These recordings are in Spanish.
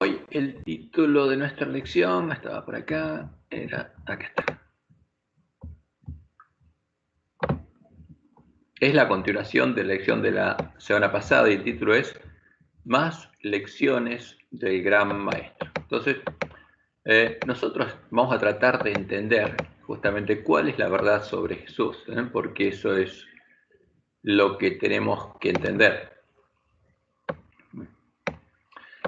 Hoy el título de nuestra lección estaba por acá, acá está. Es la continuación de la lección de la semana pasada y el título es Más lecciones del gran maestro. Entonces, nosotros vamos a tratar de entender justamente cuál es la verdad sobre Jesús, porque eso es lo que tenemos que entender.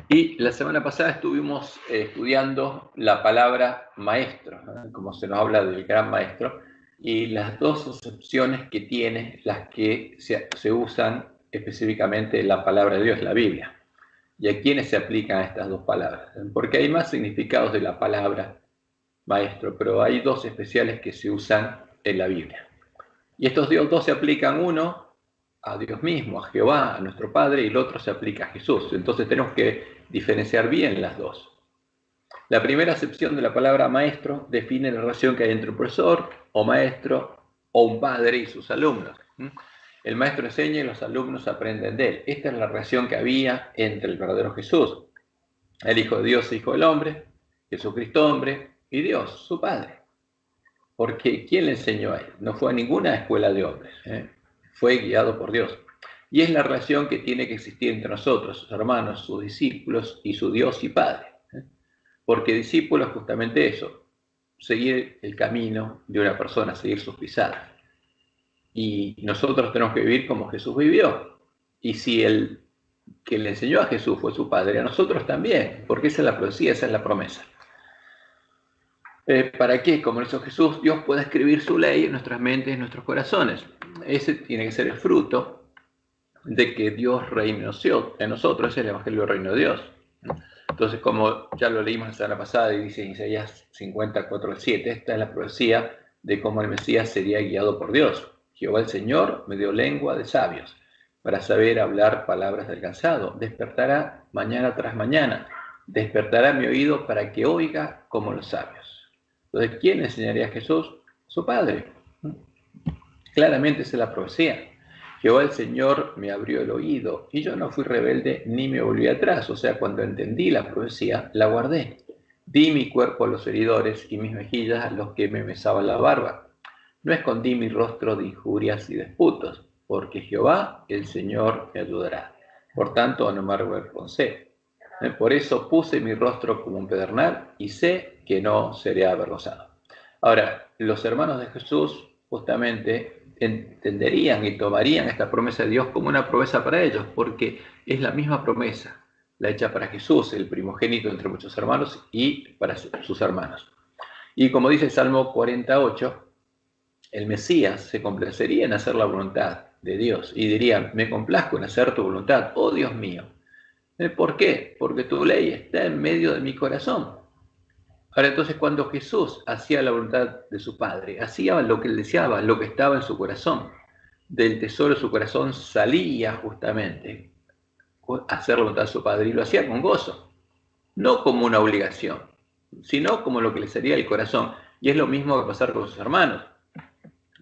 Y la semana pasada estuvimos estudiando la palabra maestro, como se nos habla del gran maestro, y las dos acepciones que tiene, las que se usan específicamente en la palabra de Dios, la Biblia. ¿Y a quiénes se aplican estas dos palabras? Porque hay más significados de la palabra maestro, pero hay dos especiales que se usan en la Biblia. Y estos dos se aplican, uno a Dios mismo, a Jehová, a nuestro Padre, y el otro se aplica a Jesús. Entonces tenemos que diferenciar bien las dos. La primera acepción de la palabra maestro define la relación que hay entre un profesor o maestro o un padre y sus alumnos. El maestro enseña y los alumnos aprenden de él. Esta es la relación que había entre el verdadero Jesús, el Hijo de Dios, Hijo del hombre, Jesucristo hombre y Dios, su Padre. Porque ¿quién le enseñó a él? No fue a ninguna escuela de hombres, fue guiado por Dios. Y es la relación que tiene que existir entre nosotros, sus hermanos, sus discípulos y su Dios y Padre. Porque discípulo es justamente eso, seguir el camino de una persona, seguir sus pisadas. Y nosotros tenemos que vivir como Jesús vivió. Y si el que le enseñó a Jesús fue su Padre, a nosotros también, porque esa es la profecía, esa es la promesa. ¿Para qué? Como hizo Jesús, Dios pueda escribir su ley en nuestras mentes y en nuestros corazones. Ese tiene que ser el fruto de que Dios reine en nosotros, es el Evangelio del Reino de Dios. Entonces, como ya lo leímos la semana pasada y dice en Isaías 54:7, esta es la profecía de cómo el Mesías sería guiado por Dios. Jehová el Señor me dio lengua de sabios para saber hablar palabras del cansado. Despertará mañana tras mañana, despertará mi oído para que oiga como los sabios. Entonces, ¿quién enseñaría a Jesús? Su Padre. Claramente esa es la profecía. Jehová el Señor me abrió el oído y yo no fui rebelde ni me volví atrás. O sea, cuando entendí la profecía, la guardé. Di mi cuerpo a los heridores y mis mejillas a los que me mesaban la barba. No escondí mi rostro de injurias y disputos, porque Jehová el Señor me ayudará. Por tanto, no me avergoncé. Por eso puse mi rostro como un pedernal y sé que no seré avergonzado. Ahora, los hermanos de Jesús justamente entenderían y tomarían esta promesa de Dios como una promesa para ellos, porque es la misma promesa, la hecha para Jesús, el primogénito entre muchos hermanos, y para sus hermanos. Y como dice el Salmo 48, el Mesías se complacería en hacer la voluntad de Dios y diría, me complazco en hacer tu voluntad, oh Dios mío. ¿Por qué? Porque tu ley está en medio de mi corazón. Ahora, entonces, cuando Jesús hacía la voluntad de su Padre, hacía lo que él deseaba, lo que estaba en su corazón. Del tesoro de su corazón salía justamente hacer la voluntad de su Padre y lo hacía con gozo, no como una obligación, sino como lo que le salía del corazón. Y es lo mismo que pasar con sus hermanos.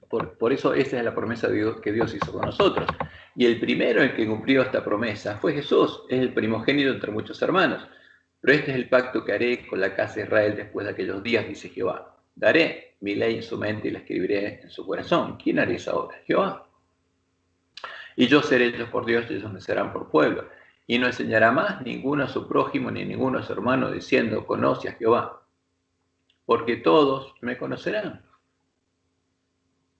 Por eso esa es la promesa de Dios, que Dios hizo con nosotros. Y el primero en que cumplió esta promesa fue Jesús, es el primogénito entre muchos hermanos. Pero este es el pacto que haré con la casa de Israel después de aquellos días, dice Jehová. Daré mi ley en su mente y la escribiré en su corazón. ¿Quién hará esa obra? Jehová. Y yo seré ellos por Dios y ellos me serán por pueblo. Y no enseñará más ninguno a su prójimo ni ninguno a su hermano diciendo, conoce a Jehová. Porque todos me conocerán.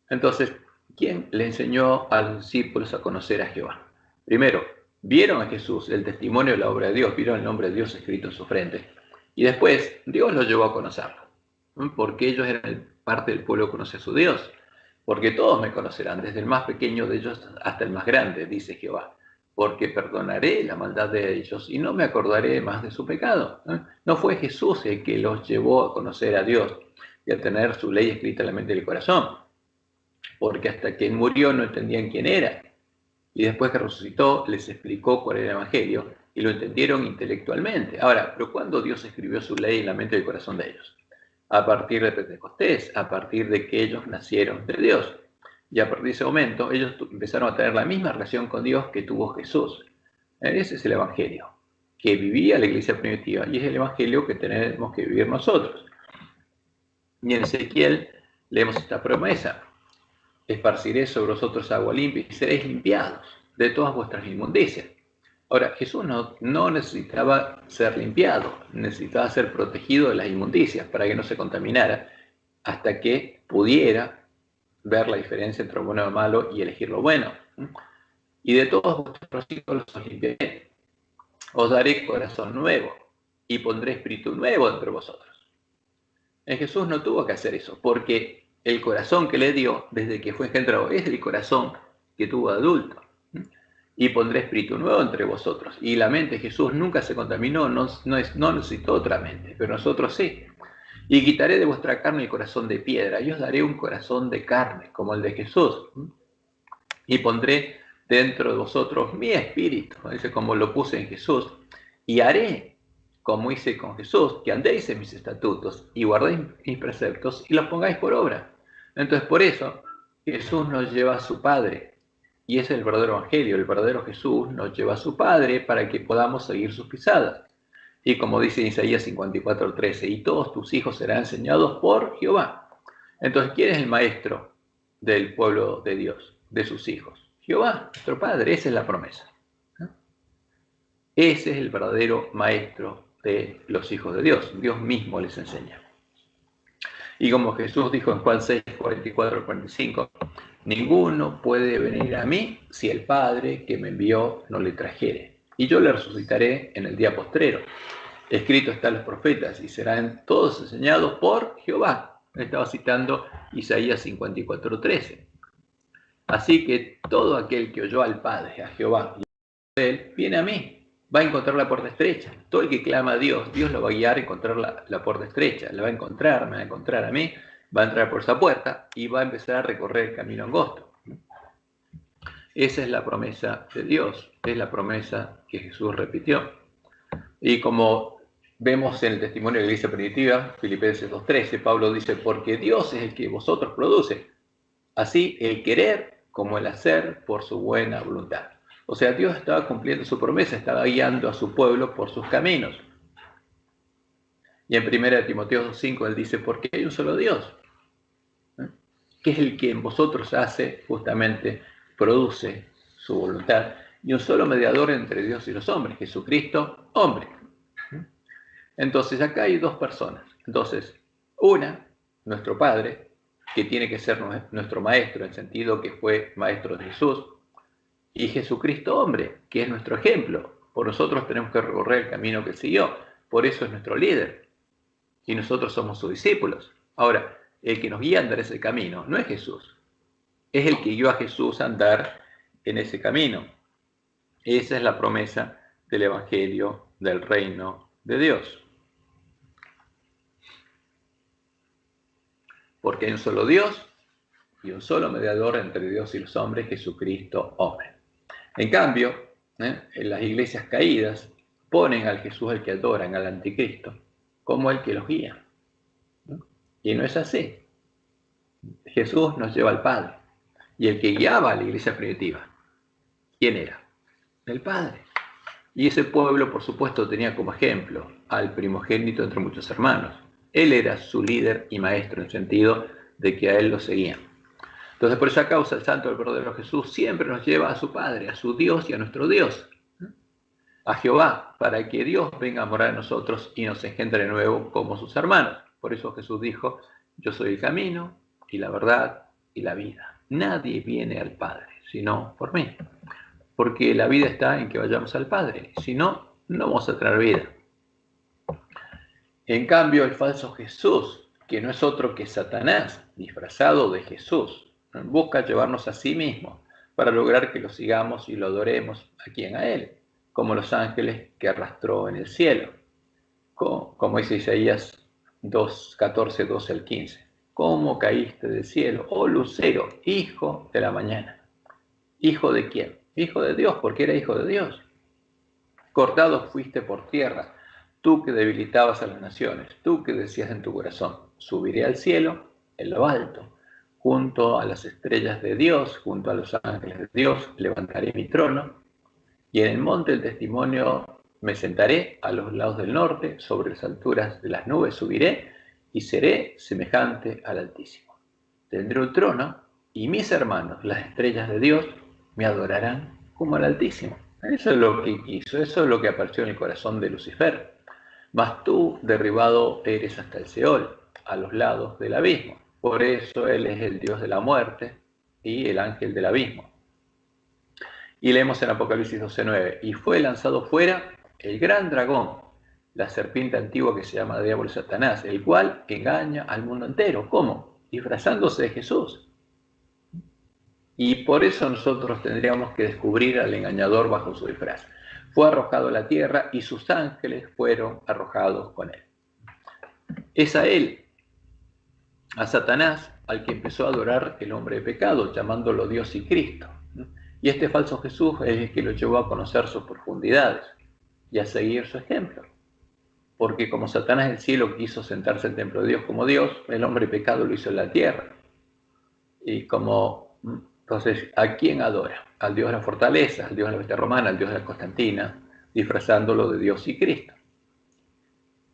Entonces, ¿quién le enseñó a los discípulos a conocer a Jehová? Primero, vieron a Jesús, el testimonio de la obra de Dios, vieron el nombre de Dios escrito en su frente. Y después, Dios los llevó a conocerlo, porque ellos eran parte del pueblo que conoce a su Dios. Porque todos me conocerán, desde el más pequeño de ellos hasta el más grande, dice Jehová. Porque perdonaré la maldad de ellos y no me acordaré más de su pecado. No fue Jesús el que los llevó a conocer a Dios y a tener su ley escrita en la mente del corazón. Porque hasta que él murió no entendían quién era. Y después que resucitó, les explicó cuál era el Evangelio y lo entendieron intelectualmente. Ahora, ¿pero cuándo Dios escribió su ley en la mente y el corazón de ellos? A partir de Pentecostés, a partir de que ellos nacieron de Dios. Y a partir de ese momento, ellos empezaron a tener la misma relación con Dios que tuvo Jesús. Ese es el Evangelio. que vivía la iglesia primitiva y es el evangelio que tenemos que vivir nosotros. Y en Ezequiel leemos esta promesa: esparciré sobre vosotros agua limpia y seréis limpiados de todas vuestras inmundicias. Ahora, Jesús no necesitaba ser limpiado, necesitaba ser protegido de las inmundicias para que no se contaminara, hasta que pudiera ver la diferencia entre lo bueno y lo malo y elegir lo bueno. Y de todos vuestros hijos los limpiaré. Os daré corazón nuevo y pondré espíritu nuevo entre vosotros. Jesús no tuvo que hacer eso, porque el corazón que le dio desde que fue engendrado es el corazón que tuvo de adulto. Y pondré espíritu nuevo entre vosotros. Y la mente de Jesús nunca se contaminó, no necesitó otra mente, pero nosotros sí. Y quitaré de vuestra carne el corazón de piedra, y os daré un corazón de carne, como el de Jesús. Y pondré dentro de vosotros mi espíritu, dice, como lo puse en Jesús, y haré, como hice con Jesús, que andéis en mis estatutos, y guardéis mis preceptos, y los pongáis por obra. Entonces, por eso, Jesús nos lleva a su Padre, y es el verdadero evangelio. El verdadero Jesús nos lleva a su Padre para que podamos seguir sus pisadas. Y como dice Isaías 54:13, y todos tus hijos serán enseñados por Jehová. Entonces, ¿quién es el maestro del pueblo de Dios, de sus hijos? Jehová, nuestro Padre. Esa es la promesa. Ese es el verdadero maestro de los hijos de Dios. Dios mismo les enseña. Y como Jesús dijo en Juan 6, 44, 45, ninguno puede venir a mí si el Padre que me envió no le trajere. Y yo le resucitaré en el día postrero. Escrito está en los profetas, y serán todos enseñados por Jehová. Estaba citando Isaías 54, 13. Así que todo aquel que oyó al Padre, a Jehová, y a él, viene a mí. Va a encontrar la puerta estrecha. Todo el que clama a Dios, Dios lo va a guiar a encontrar la puerta estrecha. La va a encontrar, me va a encontrar a mí, va a entrar por esa puerta y va a empezar a recorrer el camino angosto. Esa es la promesa de Dios, es la promesa que Jesús repitió. Y como vemos en el testimonio de la iglesia primitiva, Filipenses 2:13, Pablo dice, porque Dios es el que vosotros produce, así el querer como el hacer por su buena voluntad. O sea, Dios estaba cumpliendo su promesa, estaba guiando a su pueblo por sus caminos. Y en 1 Timoteo 2:5 él dice, porque hay un solo Dios, que es el que en vosotros hace, justamente, produce su voluntad, y un solo mediador entre Dios y los hombres, Jesucristo, hombre. Entonces, acá hay dos personas. Entonces, una, nuestro Padre, que tiene que ser nuestro maestro, en el sentido que fue maestro de Jesús, y Jesucristo hombre, que es nuestro ejemplo. Por nosotros tenemos que recorrer el camino que él siguió. Por eso es nuestro líder. Y nosotros somos sus discípulos. Ahora, el que nos guía a andar ese camino no es Jesús. Es el que guió a Jesús a andar en ese camino. Esa es la promesa del Evangelio del Reino de Dios. Porque hay un solo Dios y un solo mediador entre Dios y los hombres, Jesucristo hombre. En cambio, en las iglesias caídas ponen al Jesús al que adoran, al anticristo, como el que los guía. Y no es así. Jesús nos lleva al Padre. Y el que guiaba a la iglesia primitiva, ¿quién era? El Padre. Y ese pueblo, por supuesto, tenía como ejemplo al primogénito entre muchos hermanos. Él era su líder y maestro, en el sentido de que a él lo seguían. Entonces, por esa causa, el santo del verdadero Jesús siempre nos lleva a su Padre, a su Dios y a nuestro Dios, a Jehová, para que Dios venga a morar en nosotros y nos engendre de nuevo como sus hermanos. Por eso Jesús dijo, yo soy el camino y la verdad y la vida. Nadie viene al Padre, sino por mí. Porque la vida está en que vayamos al Padre. Si no, no vamos a tener vida. En cambio, el falso Jesús, que no es otro que Satanás, disfrazado de Jesús, busca llevarnos a sí mismo para lograr que lo sigamos y lo adoremos a quien, a él, como los ángeles que arrastró en el cielo, como dice Isaías 2:14, 12 al 15. ¿Cómo caíste del cielo, oh lucero, hijo de la mañana? ¿Hijo de quién? Hijo de Dios, porque era hijo de Dios. Cortado fuiste por tierra, tú que debilitabas a las naciones, tú que decías en tu corazón, subiré al cielo, en lo alto, junto a las estrellas de Dios, junto a los ángeles de Dios, levantaré mi trono, y en el monte del testimonio Me sentaré a los lados del norte, sobre las alturas de las nubes subiré y seré semejante al Altísimo. Tendré un trono y mis hermanos, las estrellas de Dios, me adorarán como al Altísimo. Eso es lo que quiso, eso es lo que apareció en el corazón de Lucifer. Mas tú derribado eres hasta el Seol, a los lados del abismo. Por eso él es el Dios de la muerte y el ángel del abismo. Y leemos en Apocalipsis 12:9, y fue lanzado fuera el gran dragón, la serpiente antigua que se llama Diablo y Satanás, el cual engaña al mundo entero. ¿Cómo? Disfrazándose de Jesús. Y por eso nosotros tendríamos que descubrir al engañador bajo su disfraz. Fue arrojado a la tierra y sus ángeles fueron arrojados con él. Es a él, a Satanás, al que empezó a adorar el hombre de pecado, llamándolo Dios y Cristo. Y este falso Jesús es el que lo llevó a conocer sus profundidades y a seguir su ejemplo. Porque como Satanás del cielo quiso sentarse en el templo de Dios como Dios, el hombre de pecado lo hizo en la tierra. Y entonces, ¿a quién adora? Al Dios de la fortaleza, al Dios de la bestia romana, al Dios de la Constantina, disfrazándolo de Dios y Cristo.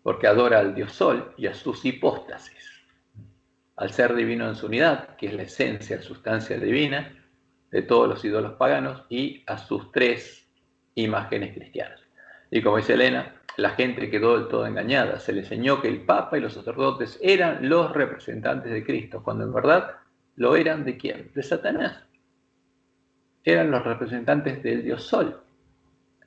Porque adora al Dios Sol y a sus hipóstasis. Al ser divino en su unidad, que es la esencia, la sustancia divina de todos los ídolos paganos, y a sus tres imágenes cristianas. Y como dice Elena, la gente quedó del todo engañada. Se le enseñó que el Papa y los sacerdotes eran los representantes de Cristo, cuando en verdad lo eran ¿de quién? De Satanás. Eran los representantes del Dios Sol.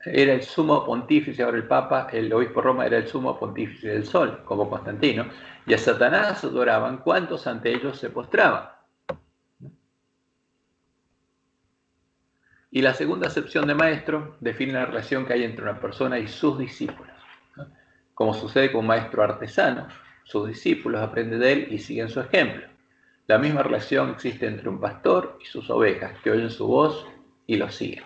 Era el sumo pontífice, ahora el Papa, el obispo de Roma era el sumo pontífice del Sol, como Constantino, y a Satanás adoraban cuantos ante ellos se postraban. Y la segunda acepción de maestro define la relación que hay entre una persona y sus discípulos. Como sucede con un maestro artesano, sus discípulos aprenden de él y siguen su ejemplo. La misma relación existe entre un pastor y sus ovejas, que oyen su voz y lo siguen.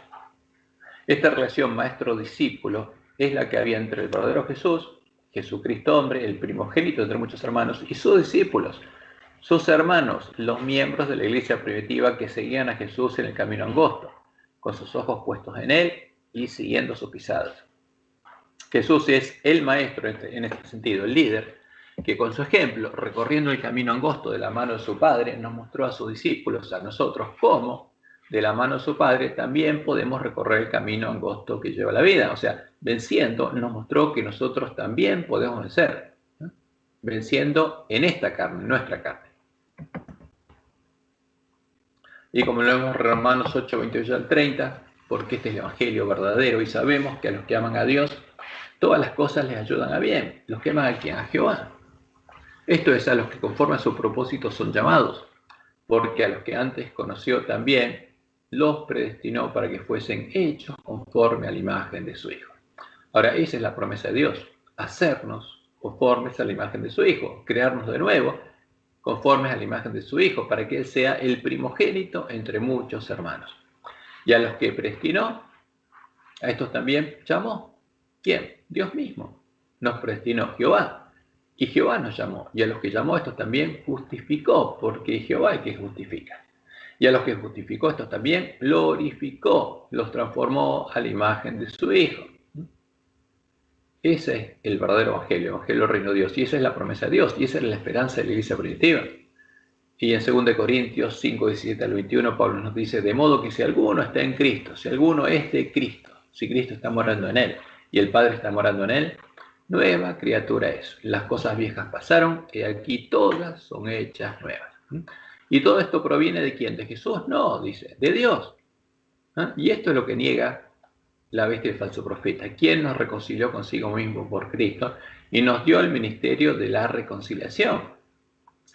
Esta relación maestro-discípulo es la que había entre el verdadero Jesús, Jesucristo hombre, el primogénito entre muchos hermanos, y sus discípulos, sus hermanos, los miembros de la iglesia primitiva que seguían a Jesús en el camino angosto, con sus ojos puestos en él y siguiendo sus pisadas. Jesús es el maestro en este sentido, el líder, que con su ejemplo, recorriendo el camino angosto de la mano de su Padre, nos mostró a sus discípulos, a nosotros, cómo de la mano de su Padre también podemos recorrer el camino angosto que lleva la vida. O sea, venciendo, nos mostró que nosotros también podemos vencer, ¿no? Venciendo en esta carne, nuestra carne. Y como lo vemos en Romanos 8, 28 al 30, porque este es el Evangelio verdadero y sabemos que a los que aman a Dios, todas las cosas les ayudan a bien. ¿Los que aman a quién? A Jehová. Esto es a los que conforme a su propósito son llamados, porque a los que antes conoció también los predestinó para que fuesen hechos conforme a la imagen de su Hijo. Ahora, esa es la promesa de Dios, hacernos conformes a la imagen de su Hijo, crearnos de nuevo conformes a la imagen de su Hijo, para que Él sea el primogénito entre muchos hermanos. Y a los que predestinó, a estos también llamó. ¿Quién? Dios mismo. Nos predestinó Jehová. Y Jehová nos llamó. Y a los que llamó, a estos también justificó, porque Jehová es el que justifica. Y a los que justificó, estos también glorificó, los transformó a la imagen de su Hijo. Ese es el verdadero evangelio, el evangelio del reino de Dios. Y esa es la promesa de Dios. Y esa es la esperanza de la iglesia primitiva. Y en 2 Corintios 5, 17 al 21, Pablo nos dice, de modo que si alguno está en Cristo, si alguno es de Cristo, si Cristo está morando en él y el Padre está morando en él, nueva criatura es. Las cosas viejas pasaron y aquí todas son hechas nuevas. ¿Y todo esto proviene de quién? ¿De Jesús? No, dice, de Dios. Y esto es lo que niega la bestia del falso profeta, quien nos reconcilió consigo mismo por Cristo y nos dio el ministerio de la reconciliación,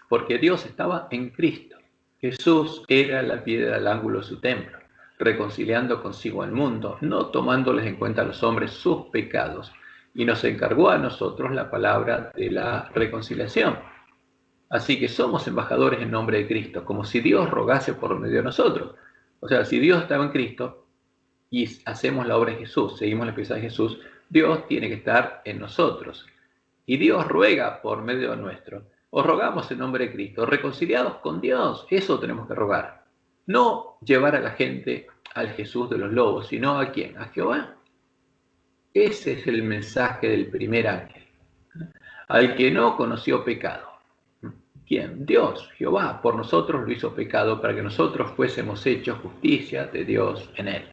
porque Dios estaba en Cristo. Jesús era la piedra al ángulo de su templo, reconciliando consigo al mundo, no tomándoles en cuenta a los hombres sus pecados, y nos encargó a nosotros la palabra de la reconciliación. Así que somos embajadores en nombre de Cristo, como si Dios rogase por medio de nosotros. O sea, si Dios estaba en Cristo y hacemos la obra de Jesús, seguimos la pieza de Jesús, Dios tiene que estar en nosotros. Y Dios ruega por medio nuestro. Os rogamos en nombre de Cristo, reconciliados con Dios. Eso tenemos que rogar. No llevar a la gente al Jesús de los lobos, sino ¿a quién? A Jehová. Ese es el mensaje del primer ángel. Al que no conoció pecado. ¿Quién? Dios, Jehová, por nosotros lo hizo pecado para que nosotros fuésemos hechos justicia de Dios en él.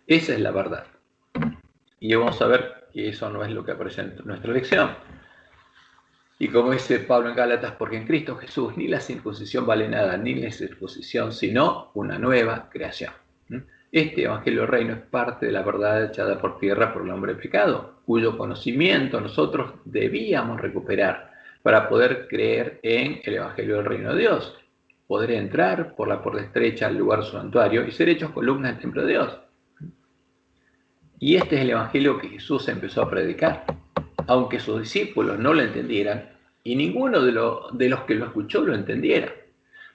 Esa es la verdad. Y vamos a ver que eso no es lo que aparece en nuestra lección. Y como dice Pablo en Gálatas, porque en Cristo Jesús ni la circuncisión vale nada, ni la circuncisión, sino una nueva creación. Este Evangelio del Reino es parte de la verdad echada por tierra por el hombre pecado, cuyo conocimiento nosotros debíamos recuperar para poder creer en el Evangelio del Reino de Dios, poder entrar por la puerta estrecha al lugar santuario y ser hechos columnas del templo de Dios. Y este es el Evangelio que Jesús empezó a predicar, aunque sus discípulos no lo entendieran y ninguno de los que lo escuchó lo entendiera.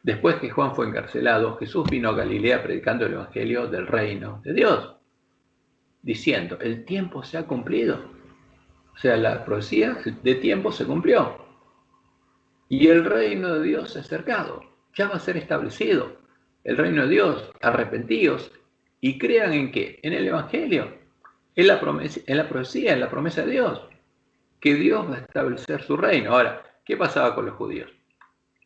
Después que Juan fue encarcelado, Jesús vino a Galilea predicando el Evangelio del Reino de Dios, diciendo, el tiempo se ha cumplido. O sea, la profecía de tiempo se cumplió. Y el Reino de Dios se ha acercado, ya va a ser establecido. El Reino de Dios, arrepentíos y crean en ¿qué? En el Evangelio, en la profecía, en la promesa de Dios, que Dios va a establecer su reino. Ahora, ¿qué pasaba con los judíos?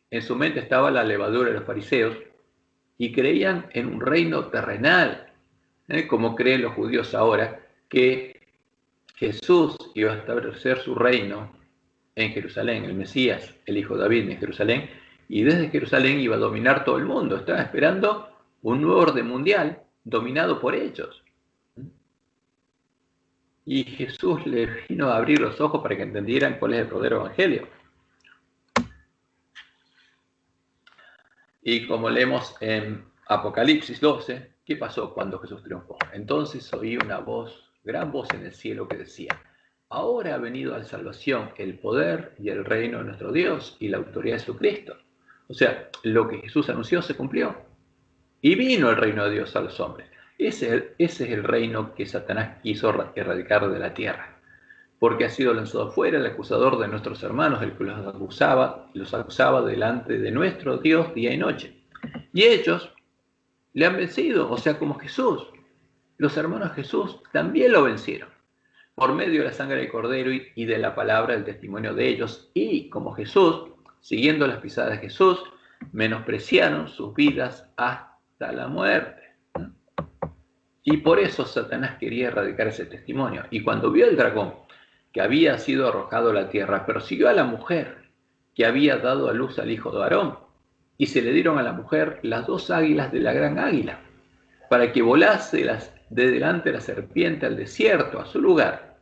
En su mente estaba la levadura de los fariseos y creían en un reino terrenal, como creen los judíos ahora, que Jesús iba a establecer su reino en Jerusalén, el Mesías, el hijo de David en Jerusalén, y desde Jerusalén iba a dominar todo el mundo. Estaba esperando un nuevo orden mundial dominado por ellos. Y Jesús les vino a abrir los ojos para que entendieran cuál es el verdadero evangelio. Y como leemos en Apocalipsis 12, ¿qué pasó cuando Jesús triunfó? Entonces oí una voz, gran voz en el cielo que decía, ahora ha venido la salvación, el poder y el reino de nuestro Dios y la autoridad de Jesucristo. O sea, lo que Jesús anunció se cumplió. Y vino el reino de Dios a los hombres. Ese es el reino que Satanás quiso erradicar de la tierra, porque ha sido lanzado fuera el acusador de nuestros hermanos, el que los acusaba delante de nuestro Dios día y noche. Y ellos le han vencido, o sea, como Jesús. Los hermanos de Jesús también lo vencieron, por medio de la sangre del Cordero y de la palabra del testimonio de ellos, y como Jesús, siguiendo las pisadas de Jesús, menospreciaron sus vidas hasta la muerte. Y por eso Satanás quería erradicar ese testimonio. Y cuando vio el dragón que había sido arrojado a la tierra, persiguió a la mujer que había dado a luz al hijo de Aarón, y se le dieron a la mujer las dos águilas de la gran águila, para que volase de delante de la serpiente al desierto, a su lugar,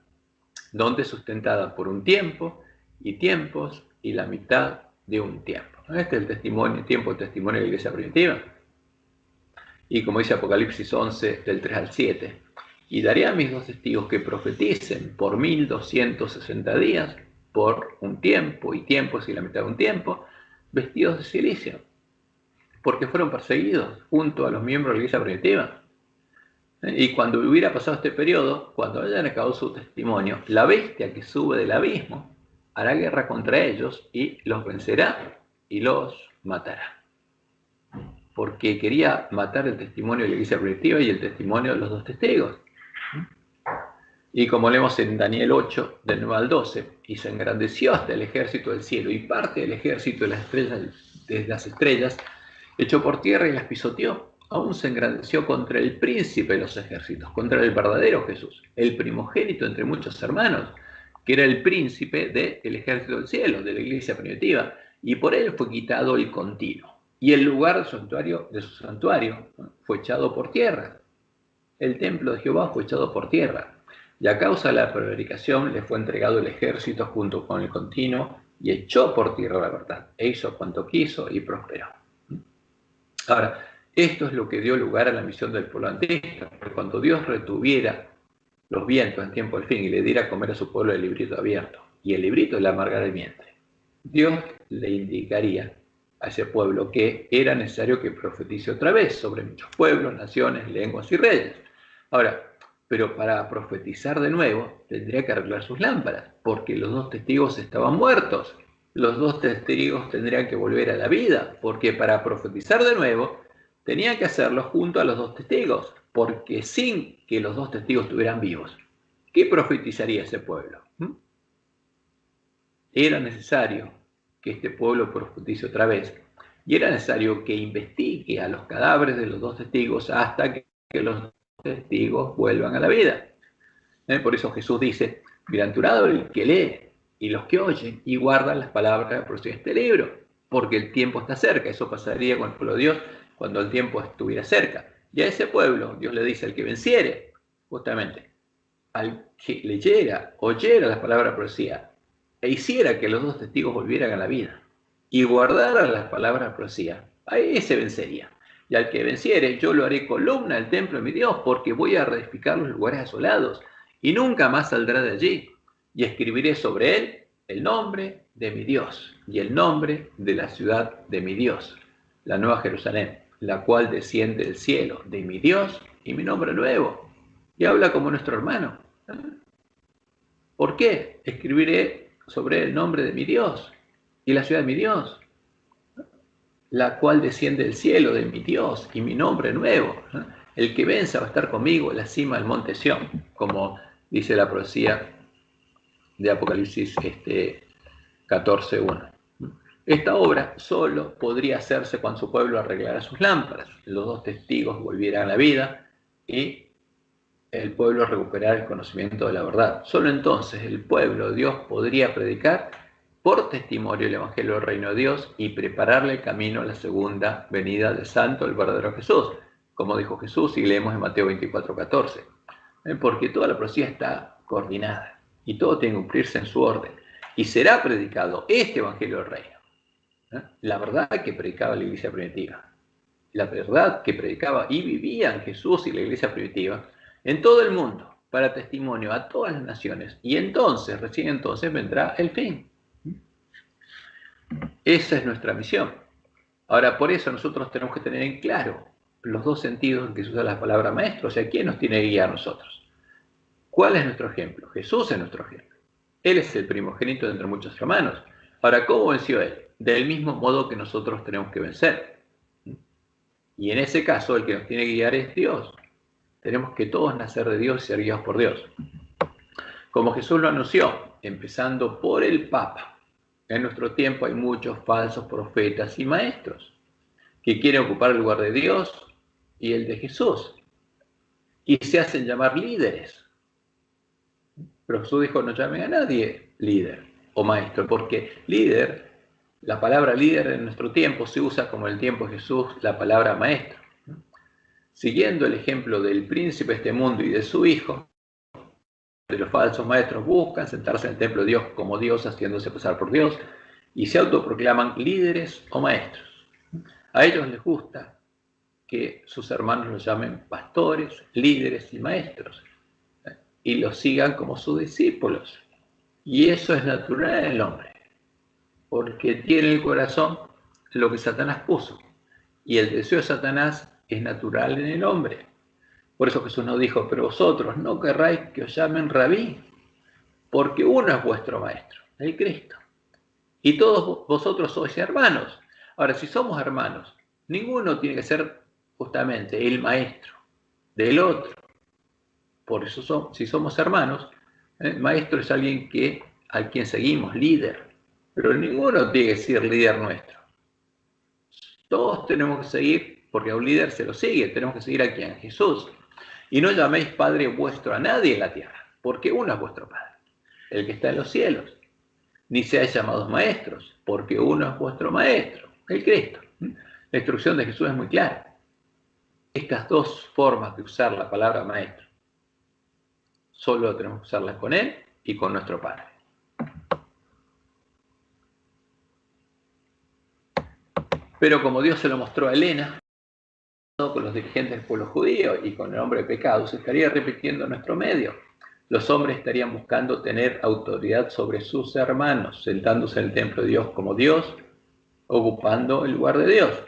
donde sustentada por un tiempo y tiempos y la mitad de un tiempo. Este es el testimonio, tiempo de testimonio de la iglesia primitiva. Y como dice Apocalipsis 11, del 3 al 7, y daré a mis dos testigos que profeticen por 1260 días, por un tiempo y tiempos y la mitad de un tiempo, vestidos de silicio, porque fueron perseguidos junto a los miembros de la iglesia primitiva. Y cuando hubiera pasado este periodo, cuando hayan acabado su testimonio, la bestia que sube del abismo hará guerra contra ellos y los vencerá y los matará. Porque quería matar el testimonio de la iglesia primitiva y el testimonio de los dos testigos. Y como leemos en Daniel 8, del 9 al 12, y se engrandeció hasta el ejército del cielo, y parte del ejército de las estrellas echó por tierra y las pisoteó. Aún se engrandeció contra el príncipe de los ejércitos, contra el verdadero Jesús, el primogénito entre muchos hermanos, que era el príncipe del ejército del cielo, de la iglesia primitiva, y por él fue quitado el continuo. Y el lugar de su santuario fue echado por tierra. El templo de Jehová fue echado por tierra. Y a causa de la prevaricación le fue entregado el ejército junto con el continuo y echó por tierra la verdad. E hizo cuanto quiso y prosperó. Ahora, esto es lo que dio lugar a la misión del pueblo anticristo. Cuando Dios retuviera los vientos en tiempo del fin y le diera a comer a su pueblo el librito abierto, y el librito le amargara el vientre, Dios le indicaría a ese pueblo que era necesario que profetice otra vez sobre muchos pueblos, naciones, lenguas y reyes. Ahora, pero para profetizar de nuevo tendría que arreglar sus lámparas, porque los dos testigos estaban muertos. Los dos testigos tendrían que volver a la vida, porque para profetizar de nuevo tenían que hacerlo junto a los dos testigos, porque sin que los dos testigos estuvieran vivos, ¿qué profetizaría ese pueblo? Era necesario que este pueblo profetice otra vez, y era necesario que investigue a los cadáveres de los dos testigos hasta que los dos testigos vuelvan a la vida. Por eso Jesús dice: bienaventurado el que lee y los que oyen y guardan las palabras de la profecía de este libro, porque el tiempo está cerca. Eso pasaría con el pueblo de Dios cuando el tiempo estuviera cerca. Y a ese pueblo Dios le dice: al que venciere, justamente, al que leyera, oyera las palabras de la profecía e hiciera que los dos testigos volvieran a la vida y guardara las palabras de la profecía, a ese vencería. Y al que venciere, yo lo haré columna del templo de mi Dios, porque voy a reedificar los lugares asolados y nunca más saldrá de allí. Y escribiré sobre él el nombre de mi Dios y el nombre de la ciudad de mi Dios, la nueva Jerusalén, la cual desciende del cielo, de mi Dios, y mi nombre nuevo. Y habla como nuestro hermano. ¿Por qué? Escribiré sobre él el nombre de mi Dios y la ciudad de mi Dios, la cual desciende del cielo, de mi Dios, y mi nombre nuevo. El que venza va a estar conmigo en la cima del monte Sión, como dice la profecía de Apocalipsis 14:1. Esta obra solo podría hacerse cuando su pueblo arreglara sus lámparas, los dos testigos volvieran a la vida y el pueblo recuperara el conocimiento de la verdad. Solo entonces el pueblo de Dios podría predicar por testimonio el Evangelio del Reino de Dios y prepararle el camino a la segunda venida del Santo, el verdadero Jesús, como dijo Jesús y leemos en Mateo 24:14. Porque toda la profecía está coordinada y todo tiene que cumplirse en su orden. Y será predicado este Evangelio del Reino. La verdad que predicaba la iglesia primitiva. La verdad que predicaba y vivían Jesús y la iglesia primitiva en todo el mundo, para testimonio a todas las naciones. Y entonces, recién entonces, vendrá el fin. Esa es nuestra misión. Ahora, por eso nosotros tenemos que tener en claro los dos sentidos en que se usa la palabra maestro. O sea, ¿quién nos tiene que guiar a nosotros? ¿Cuál es nuestro ejemplo? Jesús es nuestro ejemplo. Él es el primogénito de entre muchos hermanos. Ahora, ¿cómo venció él? Del mismo modo que nosotros tenemos que vencer. Y en ese caso, el que nos tiene que guiar es Dios. Tenemos que todos nacer de Dios y ser guiados por Dios. Como Jesús lo anunció, empezando por el Papa. En nuestro tiempo hay muchos falsos profetas y maestros que quieren ocupar el lugar de Dios y el de Jesús. Y se hacen llamar líderes. Pero Jesús dijo: no llamen a nadie líder o maestro, porque líder, la palabra líder en nuestro tiempo se usa como en el tiempo de Jesús la palabra maestro. Siguiendo el ejemplo del príncipe de este mundo y de su hijo, de los falsos maestros buscan sentarse en el templo de Dios como Dios, haciéndose pasar por Dios, y se autoproclaman líderes o maestros. A ellos les gusta que sus hermanos los llamen pastores, líderes y maestros, y los sigan como sus discípulos. Y eso es natural en el hombre, porque tiene en el corazón lo que Satanás puso, y el deseo de Satanás es natural en el hombre. Por eso Jesús nos dijo: pero vosotros no querráis que os llamen rabí, porque uno es vuestro maestro, el Cristo, y todos vosotros sois hermanos. Ahora, si somos hermanos, ninguno tiene que ser justamente el maestro del otro. Por eso si somos hermanos, maestro es alguien al quien seguimos, líder, pero ninguno tiene que ser líder nuestro. Todos tenemos que seguir, porque a un líder se lo sigue, tenemos que seguir a quien, Jesús. Y no llaméis Padre vuestro a nadie en la tierra, porque uno es vuestro Padre, el que está en los cielos. Ni seáis llamados maestros, porque uno es vuestro Maestro, el Cristo. La instrucción de Jesús es muy clara. Estas dos formas de usar la palabra maestro, solo tenemos que usarlas con Él y con nuestro Padre. Pero como Dios se lo mostró a Helena, con los dirigentes del pueblo judío y con el hombre de pecado, se estaría repitiendo en nuestro medio. Los hombres estarían buscando tener autoridad sobre sus hermanos, sentándose en el templo de Dios como Dios, ocupando el lugar de Dios.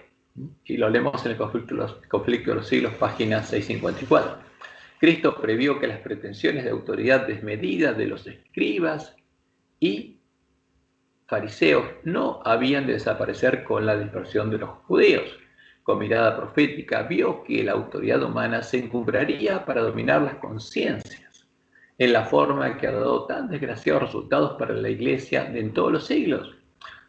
Y lo leemos en el conflicto de los siglos, página 654. Cristo previó que las pretensiones de autoridad desmedida de los escribas y fariseos no habían de desaparecer con la dispersión de los judíos. Con mirada profética vio que la autoridad humana se encumbraría para dominar las conciencias en la forma que ha dado tan desgraciados resultados para la iglesia en todos los siglos.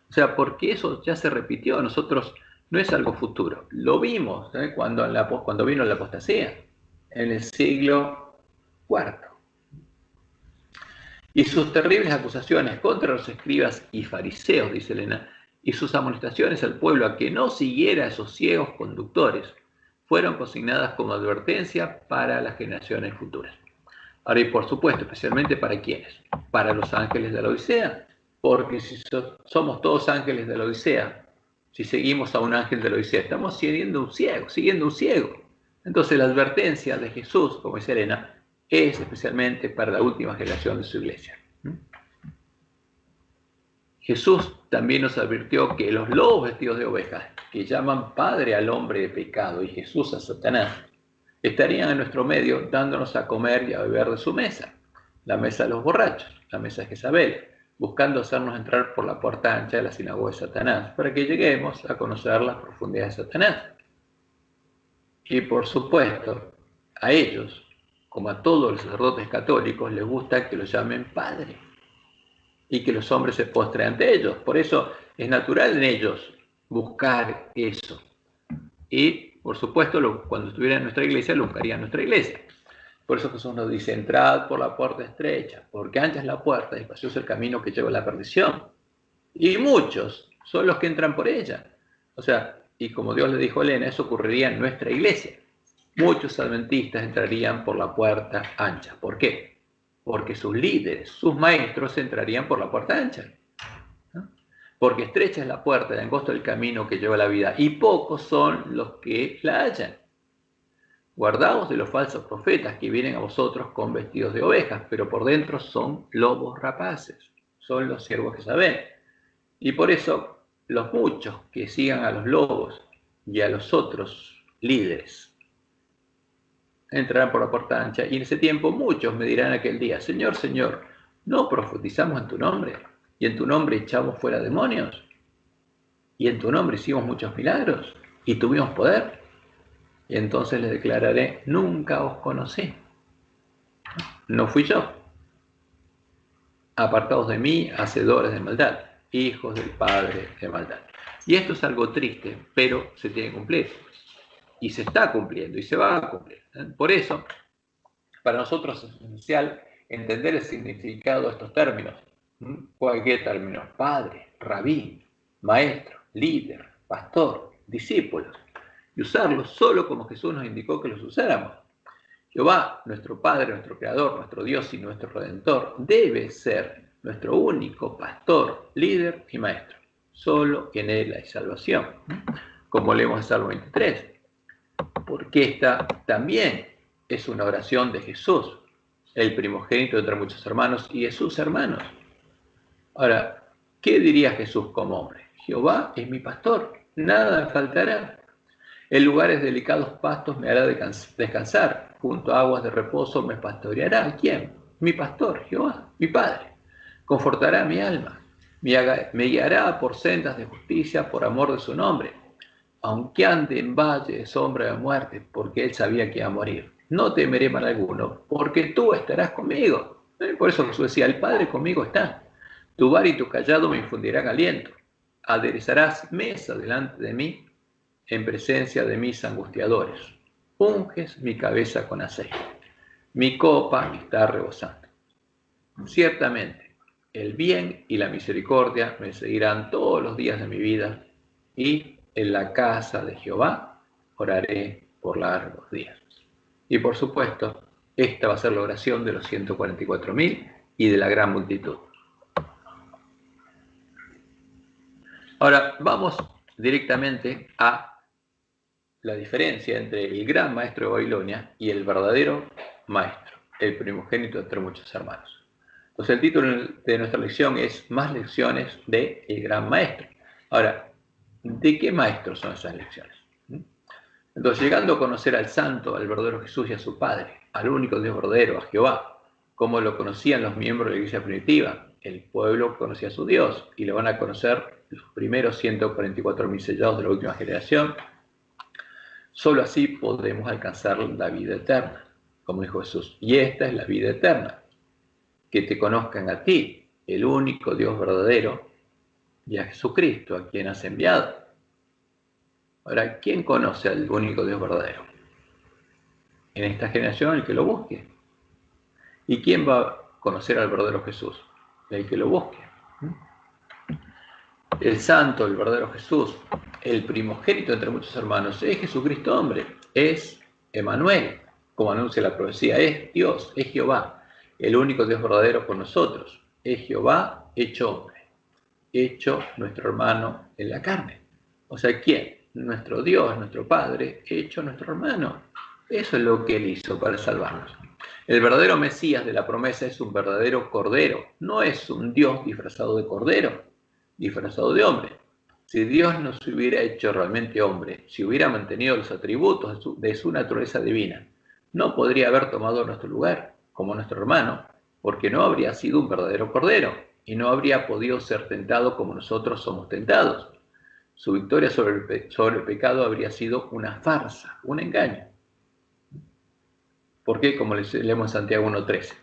O sea, porque eso ya se repitió, nosotros no es algo futuro. Lo vimos cuando vino la apostasía, en el siglo IV. Y sus terribles acusaciones contra los escribas y fariseos, dice Elena, y sus amonestaciones al pueblo a que no siguiera a esos ciegos conductores, fueron consignadas como advertencia para las generaciones futuras. Ahora, y por supuesto, especialmente para ¿quiénes? Para los ángeles de la Odisea, porque si somos todos ángeles de la Odisea, si seguimos a un ángel de la Odisea, estamos siguiendo un ciego. Entonces la advertencia de Jesús, como dice Elena, es especialmente para la última generación de su iglesia. Jesús también nos advirtió que los lobos vestidos de ovejas, que llaman padre al hombre de pecado y Jesús a Satanás, estarían en nuestro medio dándonos a comer y a beber de su mesa, la mesa de los borrachos, la mesa de Jezabel, buscando hacernos entrar por la puerta ancha de la sinagoga de Satanás, para que lleguemos a conocer las profundidades de Satanás. Y por supuesto, a ellos, como a todos los sacerdotes católicos, les gusta que los llamen padre y que los hombres se postren ante ellos. Por eso es natural en ellos buscar eso. Y, por supuesto, cuando estuviera en nuestra iglesia, lo buscaría en nuestra iglesia. Por eso Jesús nos dice, entrad por la puerta estrecha, porque ancha es la puerta y espacioso el camino que lleva a la perdición. Y muchos son los que entran por ella. O sea, y como Dios le dijo a Elena, eso ocurriría en nuestra iglesia. Muchos adventistas entrarían por la puerta ancha. ¿Por qué? Porque sus líderes, sus maestros entrarían por la puerta ancha. ¿No? Porque estrecha es la puerta y angosto el camino que lleva a la vida, y pocos son los que la hallan. Guardaos de los falsos profetas que vienen a vosotros con vestidos de ovejas, pero por dentro son lobos rapaces, son los siervos que saben. Y por eso los muchos que sigan a los lobos y a los otros líderes entrarán por la puerta ancha, y en ese tiempo muchos me dirán aquel día, Señor, Señor, ¿no profetizamos en tu nombre? ¿Y en tu nombre echamos fuera demonios? ¿Y en tu nombre hicimos muchos milagros? ¿Y tuvimos poder? Y entonces les declararé, nunca os conocí. No fui yo. Apartados de mí, hacedores de maldad, hijos del padre de maldad. Y esto es algo triste, pero se tiene que cumplir. Y se está cumpliendo y se va a cumplir. Por eso, para nosotros es esencial entender el significado de estos términos. Cualquier término, padre, rabí, maestro, líder, pastor, discípulos, y usarlos solo como Jesús nos indicó que los usáramos. Jehová, nuestro Padre, nuestro Creador, nuestro Dios y nuestro Redentor, debe ser nuestro único pastor, líder y maestro. Solo en Él hay salvación, como leemos en Salmo 23. Porque esta también es una oración de Jesús, el primogénito entre muchos hermanos y de sus hermanos. Ahora, ¿qué diría Jesús como hombre? Jehová es mi pastor, nada me faltará. En lugares delicados pastos me hará descansar, junto a aguas de reposo me pastoreará. ¿Quién? Mi pastor, Jehová, mi Padre. Confortará mi alma, me guiará por sendas de justicia por amor de su nombre. Aunque ande en valle de sombra de muerte, porque él sabía que iba a morir, no temeré mal alguno, porque tú estarás conmigo. Por eso Jesús decía, el Padre conmigo está. Tu vara y tu callado me infundirán aliento. Aderezarás mesa delante de mí, en presencia de mis angustiadores. Unges mi cabeza con aceite. Mi copa está rebosando. Ciertamente, el bien y la misericordia me seguirán todos los días de mi vida, y en la casa de Jehová oraré por largos días. Y por supuesto, esta va a ser la oración de los 144.000 y de la gran multitud. Ahora, vamos directamente a la diferencia entre el gran maestro de Babilonia y el verdadero maestro, el primogénito entre muchos hermanos. Entonces el título de nuestra lección es Más lecciones del gran maestro. Ahora, ¿de qué maestro son esas lecciones? Entonces, llegando a conocer al santo, al verdadero Jesús y a su Padre, al único Dios verdadero, a Jehová, como lo conocían los miembros de la iglesia primitiva, el pueblo conocía a su Dios, y lo van a conocer los primeros 144.000 sellados de la última generación. Solo así podremos alcanzar la vida eterna, como dijo Jesús. Y esta es la vida eterna, que te conozcan a ti, el único Dios verdadero, y a Jesucristo, a quien has enviado. Ahora, ¿quién conoce al único Dios verdadero? En esta generación, el que lo busque. ¿Y quién va a conocer al verdadero Jesús? El que lo busque. El santo, el verdadero Jesús, el primogénito entre muchos hermanos, es Jesucristo hombre, es Emmanuel, como anuncia la profecía, es Dios, es Jehová, el único Dios verdadero con nosotros, es Jehová hecho hombre, hecho nuestro hermano en la carne. O sea, ¿quién? Nuestro Dios, nuestro Padre, hecho nuestro hermano. Eso es lo que Él hizo para salvarnos. El verdadero Mesías de la promesa es un verdadero cordero, no es un Dios disfrazado de cordero, disfrazado de hombre. Si Dios no se hubiera hecho realmente hombre, si hubiera mantenido los atributos de su naturaleza divina, no podría haber tomado nuestro lugar como nuestro hermano, porque no habría sido un verdadero cordero y no habría podido ser tentado como nosotros somos tentados. Su victoria sobre el pecado habría sido una farsa, un engaño. Porque, como leemos en Santiago 1:13,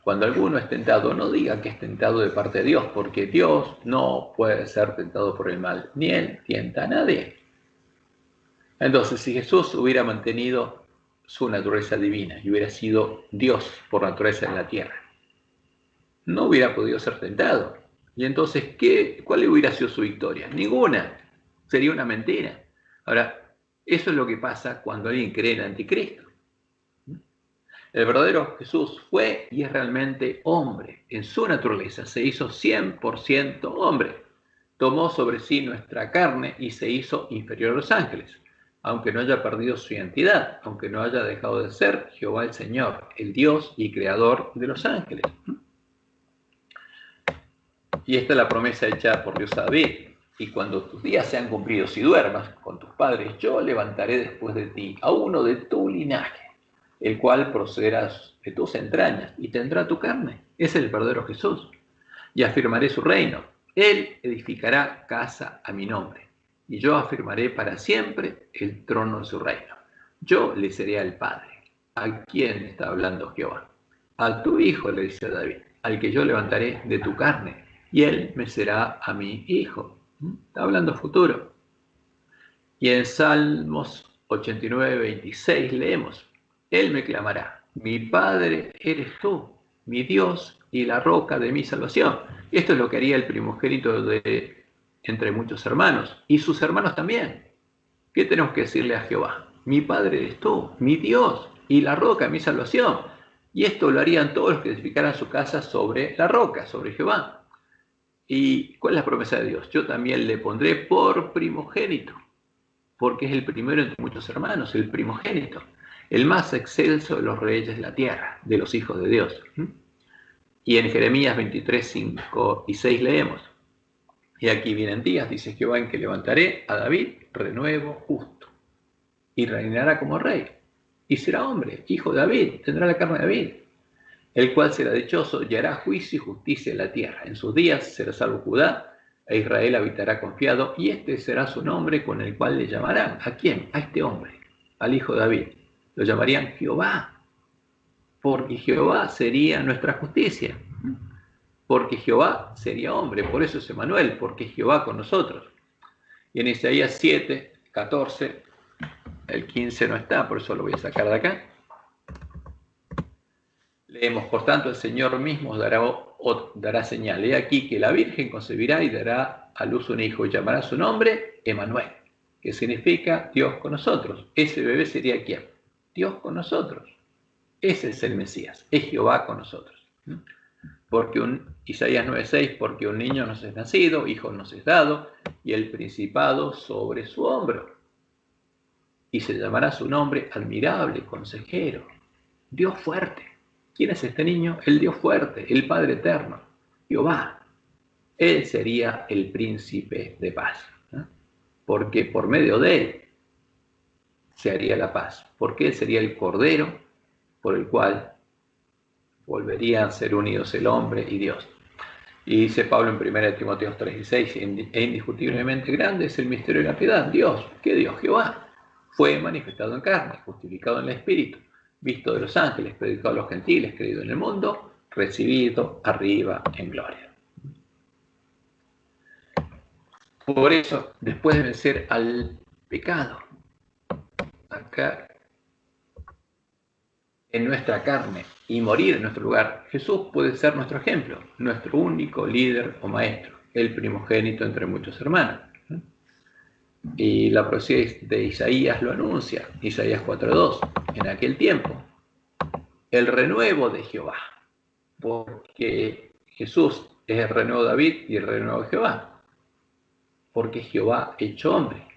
cuando alguno es tentado, no diga que es tentado de parte de Dios, porque Dios no puede ser tentado por el mal, ni Él tienta a nadie. Entonces, si Jesús hubiera mantenido su naturaleza divina y hubiera sido Dios por naturaleza en la tierra, no hubiera podido ser tentado. Y entonces, ¿cuál hubiera sido su victoria? Ninguna. Sería una mentira. Ahora, eso es lo que pasa cuando alguien cree en Anticristo. El verdadero Jesús fue y es realmente hombre. En su naturaleza se hizo 100% hombre. Tomó sobre sí nuestra carne y se hizo inferior a los ángeles, aunque no haya perdido su identidad, aunque no haya dejado de ser Jehová el Señor, el Dios y creador de los ángeles. Y esta es la promesa hecha por Dios a David. Y cuando tus días sean cumplidos y duermas con tus padres, yo levantaré después de ti a uno de tu linaje, el cual procederá de tus entrañas y tendrá tu carne. Es el verdadero Jesús. Y afirmaré su reino. Él edificará casa a mi nombre, y yo afirmaré para siempre el trono de su reino. Yo le seré al Padre. ¿A quién está hablando Jehová? A tu hijo, le dice David, al que yo levantaré de tu carne, y él me será a mi hijo. Está hablando futuro. Y en Salmos 89:26 leemos, Él me clamará, mi Padre eres tú, mi Dios y la roca de mi salvación. Esto es lo que haría el primogénito entre muchos hermanos, y sus hermanos también. ¿Qué tenemos que decirle a Jehová? Mi Padre eres tú, mi Dios y la roca de mi salvación. Y esto lo harían todos los que edificaran su casa sobre la roca, sobre Jehová. ¿Y cuál es la promesa de Dios? Yo también le pondré por primogénito, porque es el primero entre muchos hermanos, el primogénito, el más excelso de los reyes de la tierra, de los hijos de Dios. Y en Jeremías 23:5 y 6 leemos, y aquí vienen días, dice Jehová, en que levantaré a David renuevo justo, y reinará como rey, y será hombre, hijo de David, tendrá la carne de David, el cual será dichoso y hará juicio y justicia en la tierra. En sus días será salvo Judá, e Israel habitará confiado, y este será su nombre con el cual le llamarán. ¿A quién? A este hombre, al hijo de David. Lo llamarían Jehová, porque Jehová sería nuestra justicia. Porque Jehová sería hombre, por eso es Emmanuel, porque Jehová con nosotros. Y en Isaías 7:14, el 15 no está, por eso lo voy a sacar de acá. Leemos, por tanto, el Señor mismo dará señal. He aquí que la Virgen concebirá y dará a luz un hijo y llamará su nombre Emmanuel, que significa Dios con nosotros. Ese bebé sería ¿quién? Dios con nosotros. Ese es el Mesías, es Jehová con nosotros. Porque Isaías 9:6, porque un niño nos es nacido, hijo nos es dado, y el principado sobre su hombro. Y se llamará su nombre admirable, consejero, Dios fuerte. ¿Quién es este niño? El Dios fuerte, el Padre eterno, Jehová. Él sería el príncipe de paz, ¿no? Porque por medio de él se haría la paz, porque él sería el cordero por el cual volverían a ser unidos el hombre y Dios. Y dice Pablo en 1 Timoteo 3:16, e indiscutiblemente grande es el misterio de la piedad. Dios, ¿qué Dios? Jehová, fue manifestado en carne, justificado en el Espíritu, visto de los ángeles, predicado a los gentiles, creído en el mundo, recibido arriba en gloria. Por eso, después de vencer al pecado, acá en nuestra carne y morir en nuestro lugar, Jesús puede ser nuestro ejemplo, nuestro único líder o maestro, el primogénito entre muchos hermanos. Y la profecía de Isaías lo anuncia, Isaías 4:2, en aquel tiempo, el renuevo de Jehová, porque Jesús es el renuevo de David y el renuevo de Jehová, porque Jehová hecho hombre.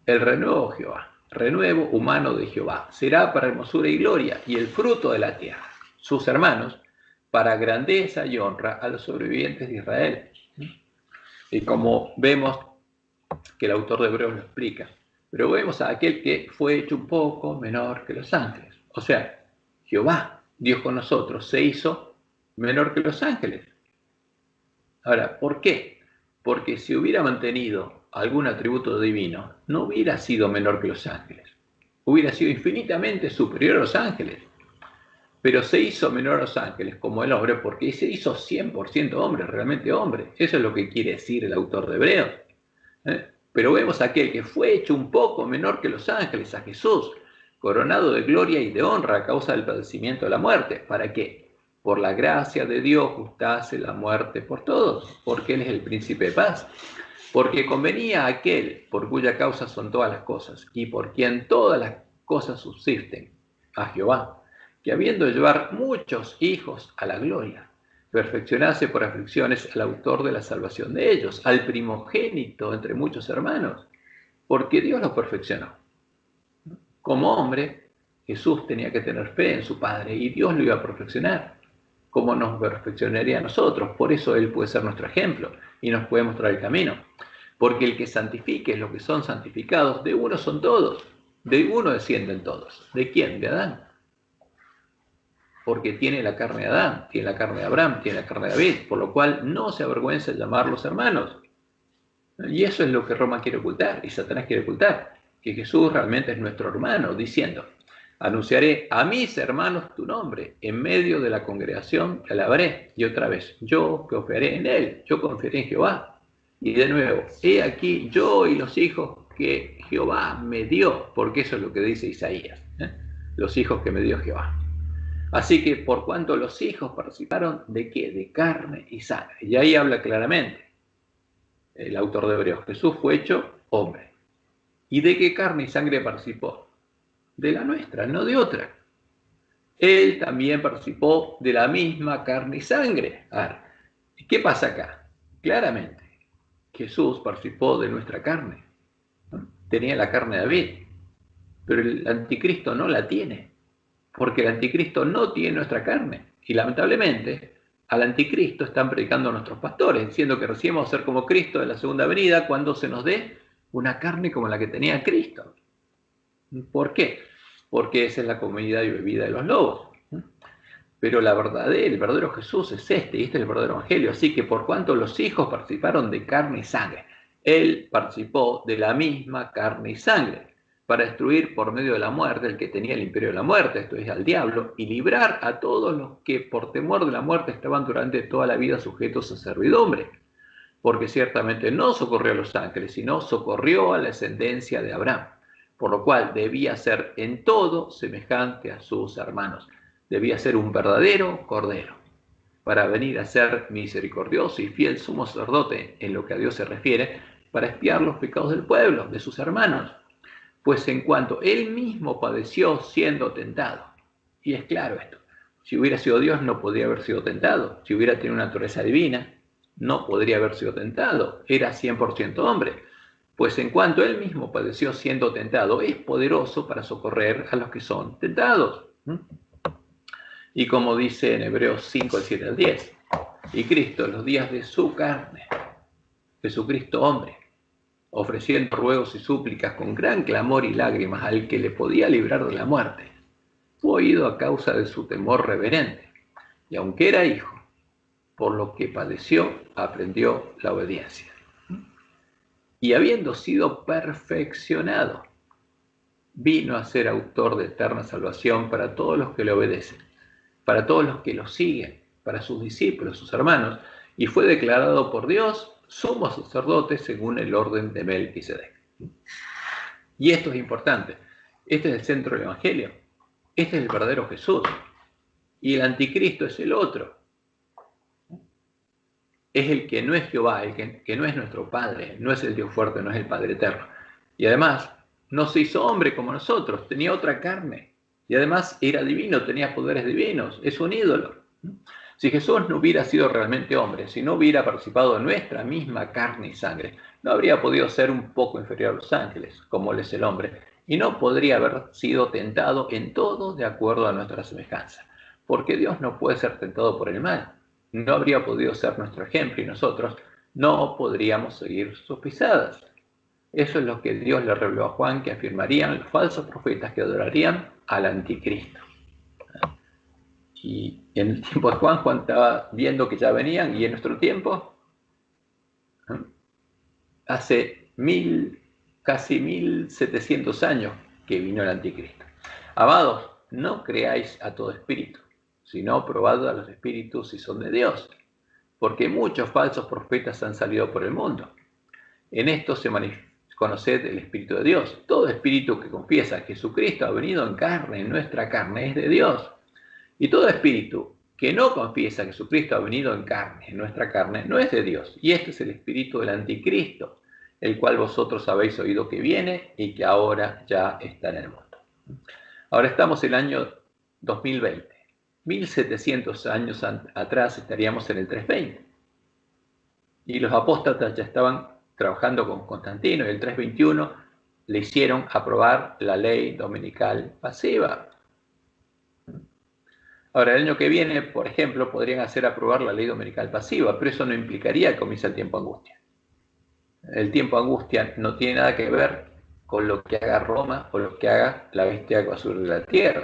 El renuevo de Jehová, renuevo humano de Jehová, será para hermosura y gloria y el fruto de la tierra, sus hermanos, para grandeza y honra a los sobrevivientes de Israel. Y como vemos que el autor de Hebreos lo explica, pero vemos a aquel que fue hecho un poco menor que los ángeles. O sea, Jehová, Dios con nosotros, se hizo menor que los ángeles. Ahora, ¿por qué? Porque si hubiera mantenido algún atributo divino, no hubiera sido menor que los ángeles. Hubiera sido infinitamente superior a los ángeles. Pero se hizo menor a los ángeles como el hombre porque se hizo 100% hombre, realmente hombre. Eso es lo que quiere decir el autor de Hebreos. Pero vemos a aquel que fue hecho un poco menor que los ángeles, a Jesús, coronado de gloria y de honra a causa del padecimiento de la muerte. ¿Para qué? Por la gracia de Dios gustase la muerte por todos, porque Él es el príncipe de paz. Porque convenía a aquel por cuya causa son todas las cosas, y por quien todas las cosas subsisten, a Jehová, que habiendo de llevar muchos hijos a la gloria, perfeccionase por aflicciones al autor de la salvación de ellos, al primogénito entre muchos hermanos, porque Dios lo perfeccionó. Como hombre, Jesús tenía que tener fe en su Padre y Dios lo iba a perfeccionar, como nos perfeccionaría a nosotros. Por eso Él puede ser nuestro ejemplo y nos puede mostrar el camino. Porque el que santifique los que son santificados, de uno son todos, de uno descienden todos. ¿De quién? De Adán. Porque tiene la carne de Adán, tiene la carne de Abraham, tiene la carne de David, por lo cual no se avergüenza de llamarlos hermanos. Y eso es lo que Roma quiere ocultar y Satanás quiere ocultar, que Jesús realmente es nuestro hermano, diciendo, anunciaré a mis hermanos tu nombre, en medio de la congregación te alabaré. Y otra vez, yo confiaré en él, yo confiaré en Jehová. Y de nuevo, he aquí yo y los hijos que Jehová me dio, porque eso es lo que dice Isaías, los hijos que me dio Jehová. Así que por cuanto los hijos participaron de qué, de carne y sangre. Y ahí habla claramente el autor de Hebreos, Jesús fue hecho hombre. ¿Y de qué carne y sangre participó? De la nuestra, no de otra. Él también participó de la misma carne y sangre. Ahora, ¿qué pasa acá? Claramente, Jesús participó de nuestra carne. Tenía la carne de David, pero el anticristo no la tiene, porque el anticristo no tiene nuestra carne. Y lamentablemente, al anticristo están predicando nuestros pastores, diciendo que recién vamos a ser como Cristo en la segunda venida cuando se nos dé una carne como la que tenía Cristo. ¿Por qué? Porque esa es la comida y bebida de los lobos. Pero el verdadero Jesús es este, y este es el verdadero evangelio. Así que por cuanto los hijos participaron de carne y sangre, Él participó de la misma carne y sangre, para destruir por medio de la muerte el que tenía el imperio de la muerte, esto es, al diablo, y librar a todos los que por temor de la muerte estaban durante toda la vida sujetos a servidumbre. Porque ciertamente no socorrió a los ángeles, sino socorrió a la descendencia de Abraham, por lo cual debía ser en todo semejante a sus hermanos. Debía ser un verdadero cordero, para venir a ser misericordioso y fiel sumo sacerdote en lo que a Dios se refiere, para expiar los pecados del pueblo, de sus hermanos. Pues en cuanto él mismo padeció siendo tentado, y es claro esto, si hubiera sido Dios no podría haber sido tentado, si hubiera tenido una naturaleza divina, no podría haber sido tentado, era 100% hombre, pues en cuanto él mismo padeció siendo tentado, es poderoso para socorrer a los que son tentados. Y como dice en Hebreos 5, 7 al 10, y Cristo en los días de su carne, Jesucristo hombre, ofreciendo ruegos y súplicas con gran clamor y lágrimas al que le podía librar de la muerte, fue oído a causa de su temor reverente, y aunque era hijo, por lo que padeció, aprendió la obediencia. Y habiendo sido perfeccionado, vino a ser autor de eterna salvación para todos los que le obedecen, para todos los que lo siguen, para sus discípulos, sus hermanos, y fue declarado por Dios sumo sacerdote según el orden de Melquisedec. Y esto es importante. Este es el centro del Evangelio. Este es el verdadero Jesús. Y el anticristo es el otro. Es el que no es Jehová, el que no es nuestro Padre, no es el Dios fuerte, no es el Padre eterno. Y además, no se hizo hombre como nosotros, tenía otra carne. Y además era divino, tenía poderes divinos, es un ídolo. Si Jesús no hubiera sido realmente hombre, si no hubiera participado en nuestra misma carne y sangre, no habría podido ser un poco inferior a los ángeles, como él es el hombre, y no podría haber sido tentado en todo de acuerdo a nuestra semejanza. Porque Dios no puede ser tentado por el mal. No habría podido ser nuestro ejemplo y nosotros no podríamos seguir sus pisadas. Eso es lo que Dios le reveló a Juan, que afirmarían los falsos profetas que adorarían al anticristo. Y en el tiempo de Juan, Juan estaba viendo que ya venían, y en nuestro tiempo, hace casi 1700 años que vino el anticristo. Amados, no creáis a todo espíritu, sino probad a los espíritus si son de Dios, porque muchos falsos profetas han salido por el mundo. En esto conoced el Espíritu de Dios. Todo espíritu que confiesa que Jesucristo ha venido en carne, en nuestra carne, es de Dios. Y todo espíritu que no confiesa que Jesucristo ha venido en carne, en nuestra carne, no es de Dios. Y este es el espíritu del anticristo, el cual vosotros habéis oído que viene y que ahora ya está en el mundo. Ahora estamos en el año 2020. 1700 años atrás estaríamos en el 320. Y los apóstatas ya estaban trabajando con Constantino, y el 321 le hicieron aprobar la ley dominical pasiva. Ahora, el año que viene, por ejemplo, podrían hacer aprobar la ley dominical pasiva, pero eso no implicaría que comience el tiempo angustia. El tiempo angustia no tiene nada que ver con lo que haga Roma o lo que haga la bestia que va a subir de la tierra.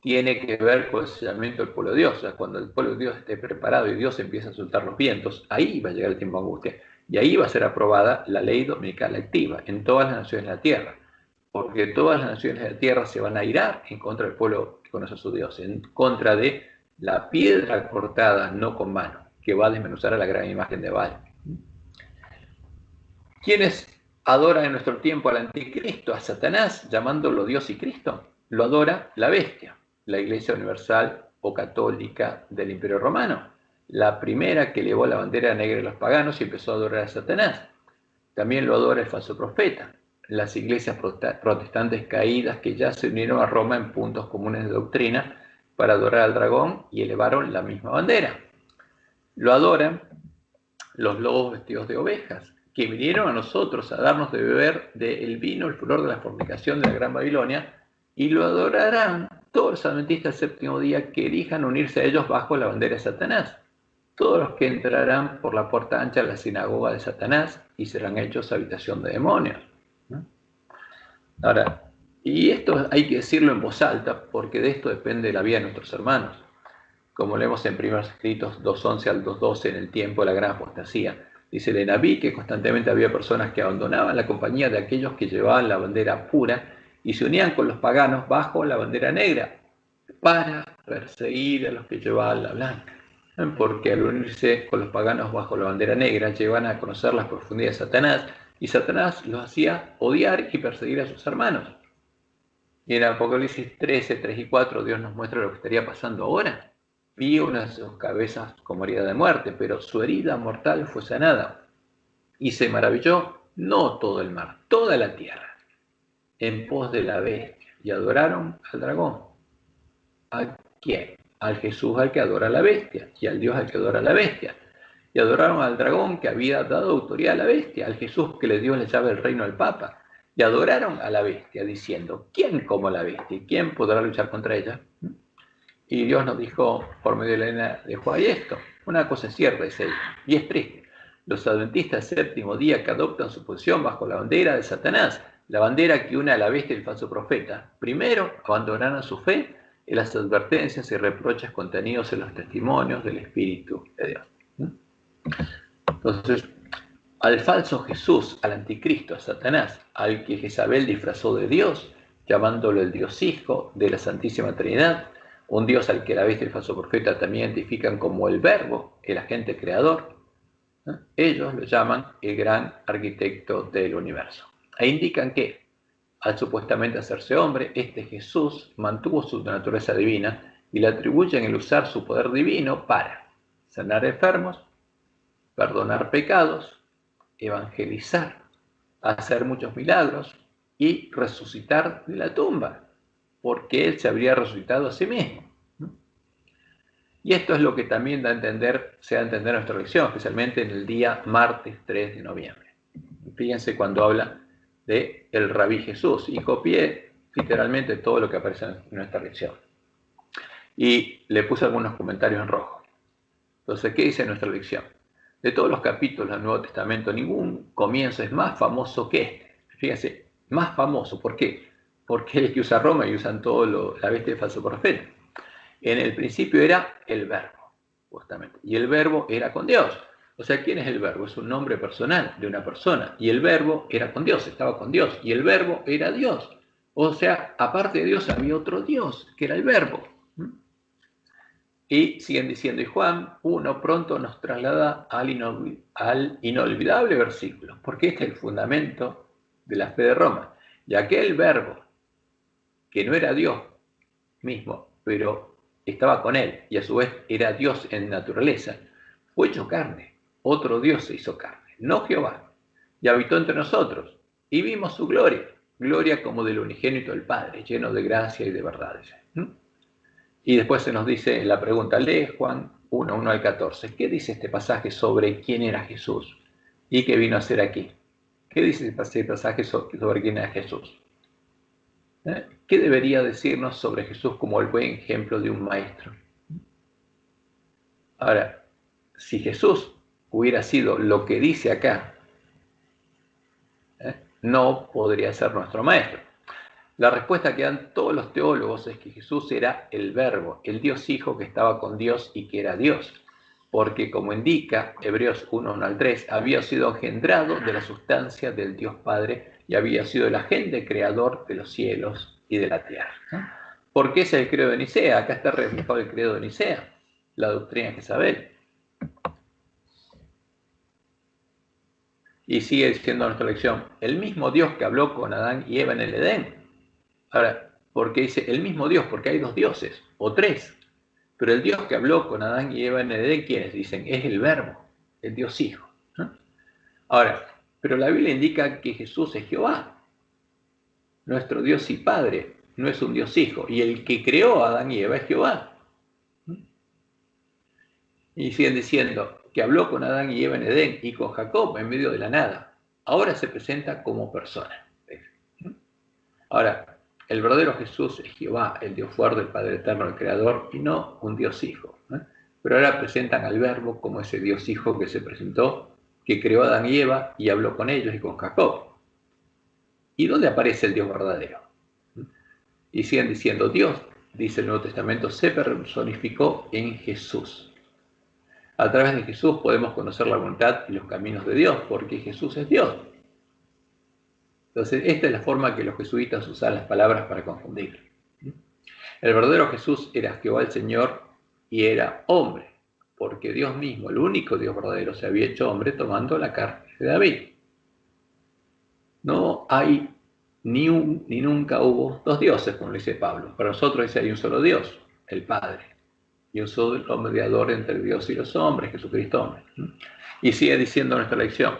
Tiene que ver con el sellamiento del pueblo de Dios. O sea, cuando el pueblo de Dios esté preparado y Dios empieza a soltar los vientos, ahí va a llegar el tiempo angustia. Y ahí va a ser aprobada la ley dominical activa en todas las naciones de la tierra. Porque todas las naciones de la tierra se van a irar en contra del pueblo que conoce a su Dios, en contra de la piedra cortada, no con mano, que va a desmenuzar a la gran imagen de Baal. ¿Quiénes adoran en nuestro tiempo al anticristo, a Satanás, llamándolo Dios y Cristo? Lo adora la bestia, la Iglesia Universal o Católica del Imperio Romano, la primera que elevó la bandera negra a los paganos y empezó a adorar a Satanás. También lo adora el falso profeta, las iglesias protestantes caídas que ya se unieron a Roma en puntos comunes de doctrina para adorar al dragón y elevaron la misma bandera. Lo adoran los lobos vestidos de ovejas, que vinieron a nosotros a darnos de beber del vino, el furor de la fornicación de la Gran Babilonia, y lo adorarán todos los adventistas del séptimo día que elijan unirse a ellos bajo la bandera de Satanás. Todos los que entrarán por la puerta ancha a la sinagoga de Satanás y serán hechos habitación de demonios. Ahora, y esto hay que decirlo en voz alta, porque de esto depende la vida de nuestros hermanos. Como leemos en Primeros Escritos 2:11 al 2:12 en el tiempo de la gran apostasía. Dice el Nabí que constantemente había personas que abandonaban la compañía de aquellos que llevaban la bandera pura y se unían con los paganos bajo la bandera negra para perseguir a los que llevaban la blanca. Porque al unirse con los paganos bajo la bandera negra llevan a conocer las profundidades de Satanás, y Satanás los hacía odiar y perseguir a sus hermanos. Y en Apocalipsis 13, 3 y 4 Dios nos muestra lo que estaría pasando ahora. Vi una de sus cabezas como herida de muerte, pero su herida mortal fue sanada. Y se maravilló no todo el mar, toda la tierra, en pos de la bestia, y adoraron al dragón. ¿A quién? Al Jesús al que adora a la bestia, y al Dios al que adora a la bestia. Y adoraron al dragón que había dado autoridad a la bestia, al Jesús que le dio la llave del reino al Papa. Y adoraron a la bestia, diciendo, ¿quién como la bestia? ¿Y quién podrá luchar contra ella? Y Dios nos dijo, por medio de la nena de Juan, y esto, una cosa es cierta, dice ella, y es triste. Los adventistas del séptimo día que adoptan su posición bajo la bandera de Satanás, la bandera que une a la bestia y el falso profeta, primero abandonarán su fe en las advertencias y reproches contenidos en los testimonios del Espíritu de Dios. Entonces, al falso Jesús, al anticristo, a Satanás, al que Jezabel disfrazó de Dios, llamándolo el Dios Hijo de la Santísima Trinidad, un Dios al que la bestia y el falso profeta también identifican como el verbo, el agente creador. Ellos lo llaman el gran arquitecto del universo. E indican que, al supuestamente hacerse hombre, este Jesús mantuvo su naturaleza divina y le atribuyen el usar su poder divino para sanar enfermos, perdonar pecados, evangelizar, hacer muchos milagros y resucitar de la tumba, porque él se habría resucitado a sí mismo. Y esto es lo que también se da a entender nuestra lección, especialmente en el día martes 3 de noviembre. Fíjense cuando habla de el Rabí Jesús, y copié literalmente todo lo que aparece en nuestra lección. Y le puse algunos comentarios en rojo. Entonces, ¿qué dice nuestra lección? De todos los capítulos del Nuevo Testamento, ningún comienzo es más famoso que este. Fíjense, más famoso. ¿Por qué? Porque es el que usa Roma y usan todo la bestia de falso profeta. En el principio era el verbo, justamente. Y el verbo era con Dios. O sea, ¿quién es el verbo? Es un nombre personal de una persona. Y el verbo era con Dios, estaba con Dios. Y el verbo era Dios. O sea, aparte de Dios había otro Dios, que era el verbo. Y siguen diciendo, y Juan 1 pronto nos traslada al inolvidable versículo, porque este es el fundamento de la fe de Roma. Y aquel verbo, que no era Dios mismo, pero estaba con él, y a su vez era Dios en naturaleza, fue hecho carne, otro Dios se hizo carne, no Jehová, y habitó entre nosotros, y vimos su gloria, gloria como del unigénito del Padre, lleno de gracia y de verdad. Y después se nos dice la pregunta, lee Juan 1, 1 al 14. ¿Qué dice este pasaje sobre quién era Jesús y qué vino a hacer aquí? ¿Qué dice este pasaje sobre quién era Jesús? ¿Qué debería decirnos sobre Jesús como el buen ejemplo de un maestro? Ahora, si Jesús hubiera sido lo que dice acá, no podría ser nuestro maestro. La respuesta que dan todos los teólogos es que Jesús era el Verbo, el Dios Hijo que estaba con Dios y que era Dios, porque como indica Hebreos 1, 1 al 3, había sido engendrado de la sustancia del Dios Padre y había sido el agente creador de los cielos y de la tierra. ¿Por qué es el credo de Nicea? Acá está reflejado el credo de Nicea, la doctrina de Jezabel. Y sigue diciendo nuestra lección, el mismo Dios que habló con Adán y Eva en el Edén. Ahora, ¿por qué dice el mismo Dios? Porque hay dos dioses, o tres. Pero el Dios que habló con Adán y Eva en el Edén, ¿quiénes? Dicen, es el Verbo, el Dios Hijo. Ahora, pero la Biblia indica que Jesús es Jehová, nuestro Dios y Padre, no es un Dios Hijo. Y el que creó a Adán y Eva es Jehová. Y siguen diciendo que habló con Adán y Eva en Edén y con Jacob en medio de la nada. Ahora se presenta como persona. Ahora, el verdadero Jesús es Jehová, el Dios fuerte, el Padre eterno, el Creador, y no un Dios Hijo. Pero ahora presentan al Verbo como ese Dios Hijo que se presentó, que creó a Adán y Eva y habló con ellos y con Jacob. ¿Y dónde aparece el Dios verdadero? Y siguen diciendo, Dios, dice el Nuevo Testamento, se personificó en Jesús. A través de Jesús podemos conocer la voluntad y los caminos de Dios, porque Jesús es Dios. Entonces, esta es la forma que los jesuitas usan las palabras para confundir. El verdadero Jesús era Jehová el Señor y era hombre, porque Dios mismo, el único Dios verdadero, se había hecho hombre tomando la carne de David. No hay ni nunca hubo dos dioses, como dice Pablo. Para nosotros hay un solo Dios, el Padre, y un solo mediador entre Dios y los hombres, Jesucristo hombre. Y sigue diciendo nuestra lección.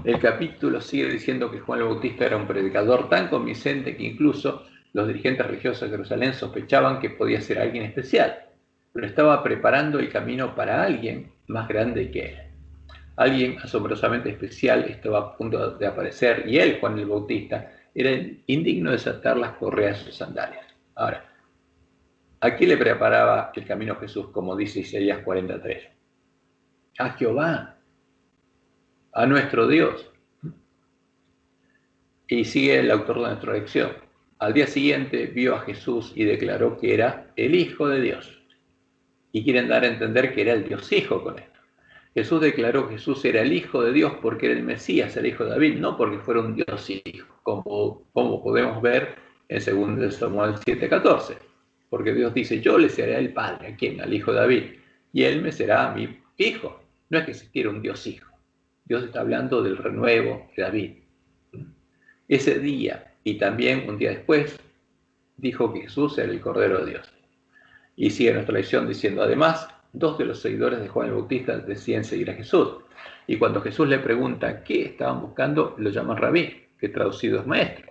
El capítulo sigue diciendo que Juan el Bautista era un predicador tan convincente que incluso los dirigentes religiosos de Jerusalén sospechaban que podía ser alguien especial, pero estaba preparando el camino para alguien más grande que él. Alguien asombrosamente especial estaba a punto de aparecer y él, Juan el Bautista, era indigno de desatar las correas de sus sandalias. Ahora, ¿a quién le preparaba el camino Jesús, como dice Isaías 43? A Jehová, a nuestro Dios. Y sigue el autor de nuestra lección. Al día siguiente vio a Jesús y declaró que era el Hijo de Dios. Y quieren dar a entender que era el Dios Hijo con esto. Jesús declaró que Jesús era el Hijo de Dios porque era el Mesías, el Hijo de David, no porque fuera un Dios Hijo, como podemos ver en 2 Samuel 7:14. Porque Dios dice, yo le seré el padre, ¿a quién? Al hijo David, y él me será mi hijo. No es que existiera un Dios hijo. Dios está hablando del renuevo de David. Ese día, y también un día después, dijo que Jesús era el Cordero de Dios. Y sigue nuestra lección diciendo, además, 2 de los seguidores de Juan el Bautista deciden seguir a Jesús. Y cuando Jesús le pregunta qué estaban buscando, lo llaman rabí, que traducido es maestro.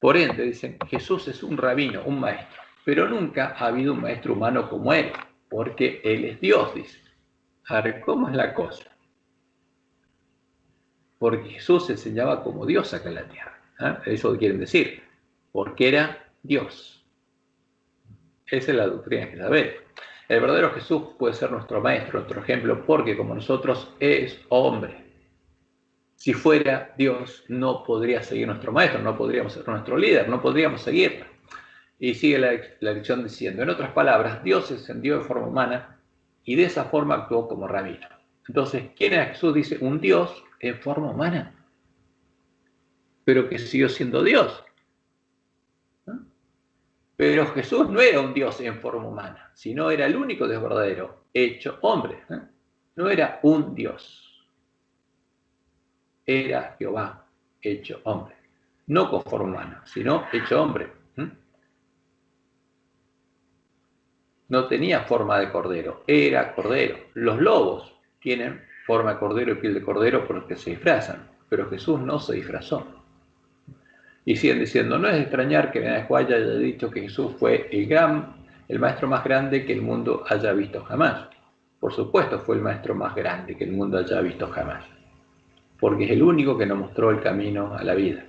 Por ende, dicen, Jesús es un rabino, un maestro, pero nunca ha habido un maestro humano como él, porque él es Dios, dice. A ver, ¿cómo es la cosa? Porque Jesús enseñaba como Dios acá en la tierra. Eso quieren decir, porque era Dios. Esa es la doctrina que sabemos. El verdadero Jesús puede ser nuestro maestro, nuestro ejemplo, porque como nosotros es hombre. Si fuera Dios, no podría seguir nuestro maestro, no podríamos ser nuestro líder, no podríamos seguirla. Y sigue la lección diciendo, en otras palabras, Dios descendió en forma humana y de esa forma actuó como rabino. Entonces, ¿quién era Jesús? Dice, un Dios en forma humana, pero que siguió siendo Dios. ¿No? Pero Jesús no era un Dios en forma humana, sino era el único Dios verdadero, hecho hombre. No era un Dios. Era Jehová, hecho hombre. No con forma humana, sino hecho hombre. No tenía forma de cordero, era cordero. Los lobos tienen forma de cordero y piel de cordero porque se disfrazan, pero Jesús no se disfrazó. Y siguen diciendo, no es de extrañar que Benahuaya haya dicho que Jesús fue el maestro más grande que el mundo haya visto jamás. Por supuesto, fue el maestro más grande que el mundo haya visto jamás, porque es el único que nos mostró el camino a la vida.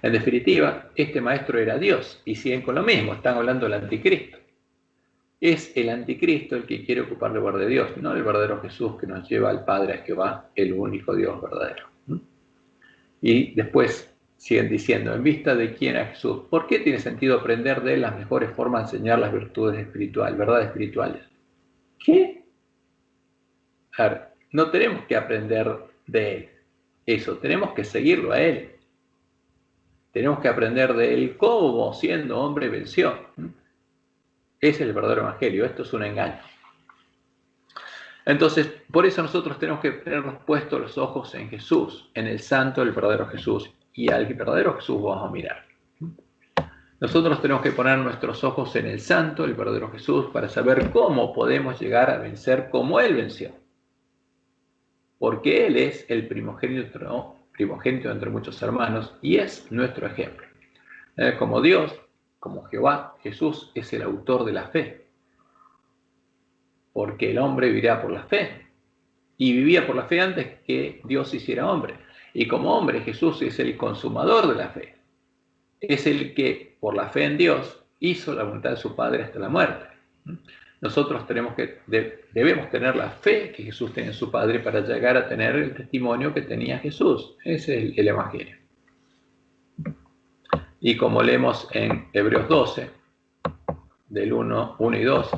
En definitiva, este maestro era Dios, y siguen con lo mismo, están hablando del anticristo. Es el anticristo el que quiere ocupar el lugar de Dios, no el verdadero Jesús que nos lleva al Padre, a Jehová, el único Dios verdadero. Y después siguen diciendo, en vista de quién es Jesús, ¿por qué tiene sentido aprender de él las mejores formas de enseñar las virtudes espirituales, verdades espirituales? ¿Qué? A ver, no tenemos que aprender de él eso, tenemos que seguirlo a él. Tenemos que aprender de él cómo, siendo hombre, venció. Ese es el verdadero evangelio, esto es un engaño. Entonces, por eso nosotros tenemos que tenernos puestos los ojos en Jesús, en el santo, el verdadero Jesús, y al verdadero Jesús vamos a mirar. Nosotros tenemos que poner nuestros ojos en el santo, el verdadero Jesús, para saber cómo podemos llegar a vencer como él venció. Porque él es el primogénito entre muchos hermanos y es nuestro ejemplo. Como Dios, como Jehová, Jesús es el autor de la fe. Porque el hombre vivirá por la fe. Y vivía por la fe antes que Dios hiciera hombre. Y como hombre, Jesús es el consumador de la fe. Es el que, por la fe en Dios, hizo la voluntad de su Padre hasta la muerte. Nosotros debemos tener la fe que Jesús tenía en su Padre para llegar a tener el testimonio que tenía Jesús. Ese es el Evangelio. Y como leemos en Hebreos 12, del 1 y 2,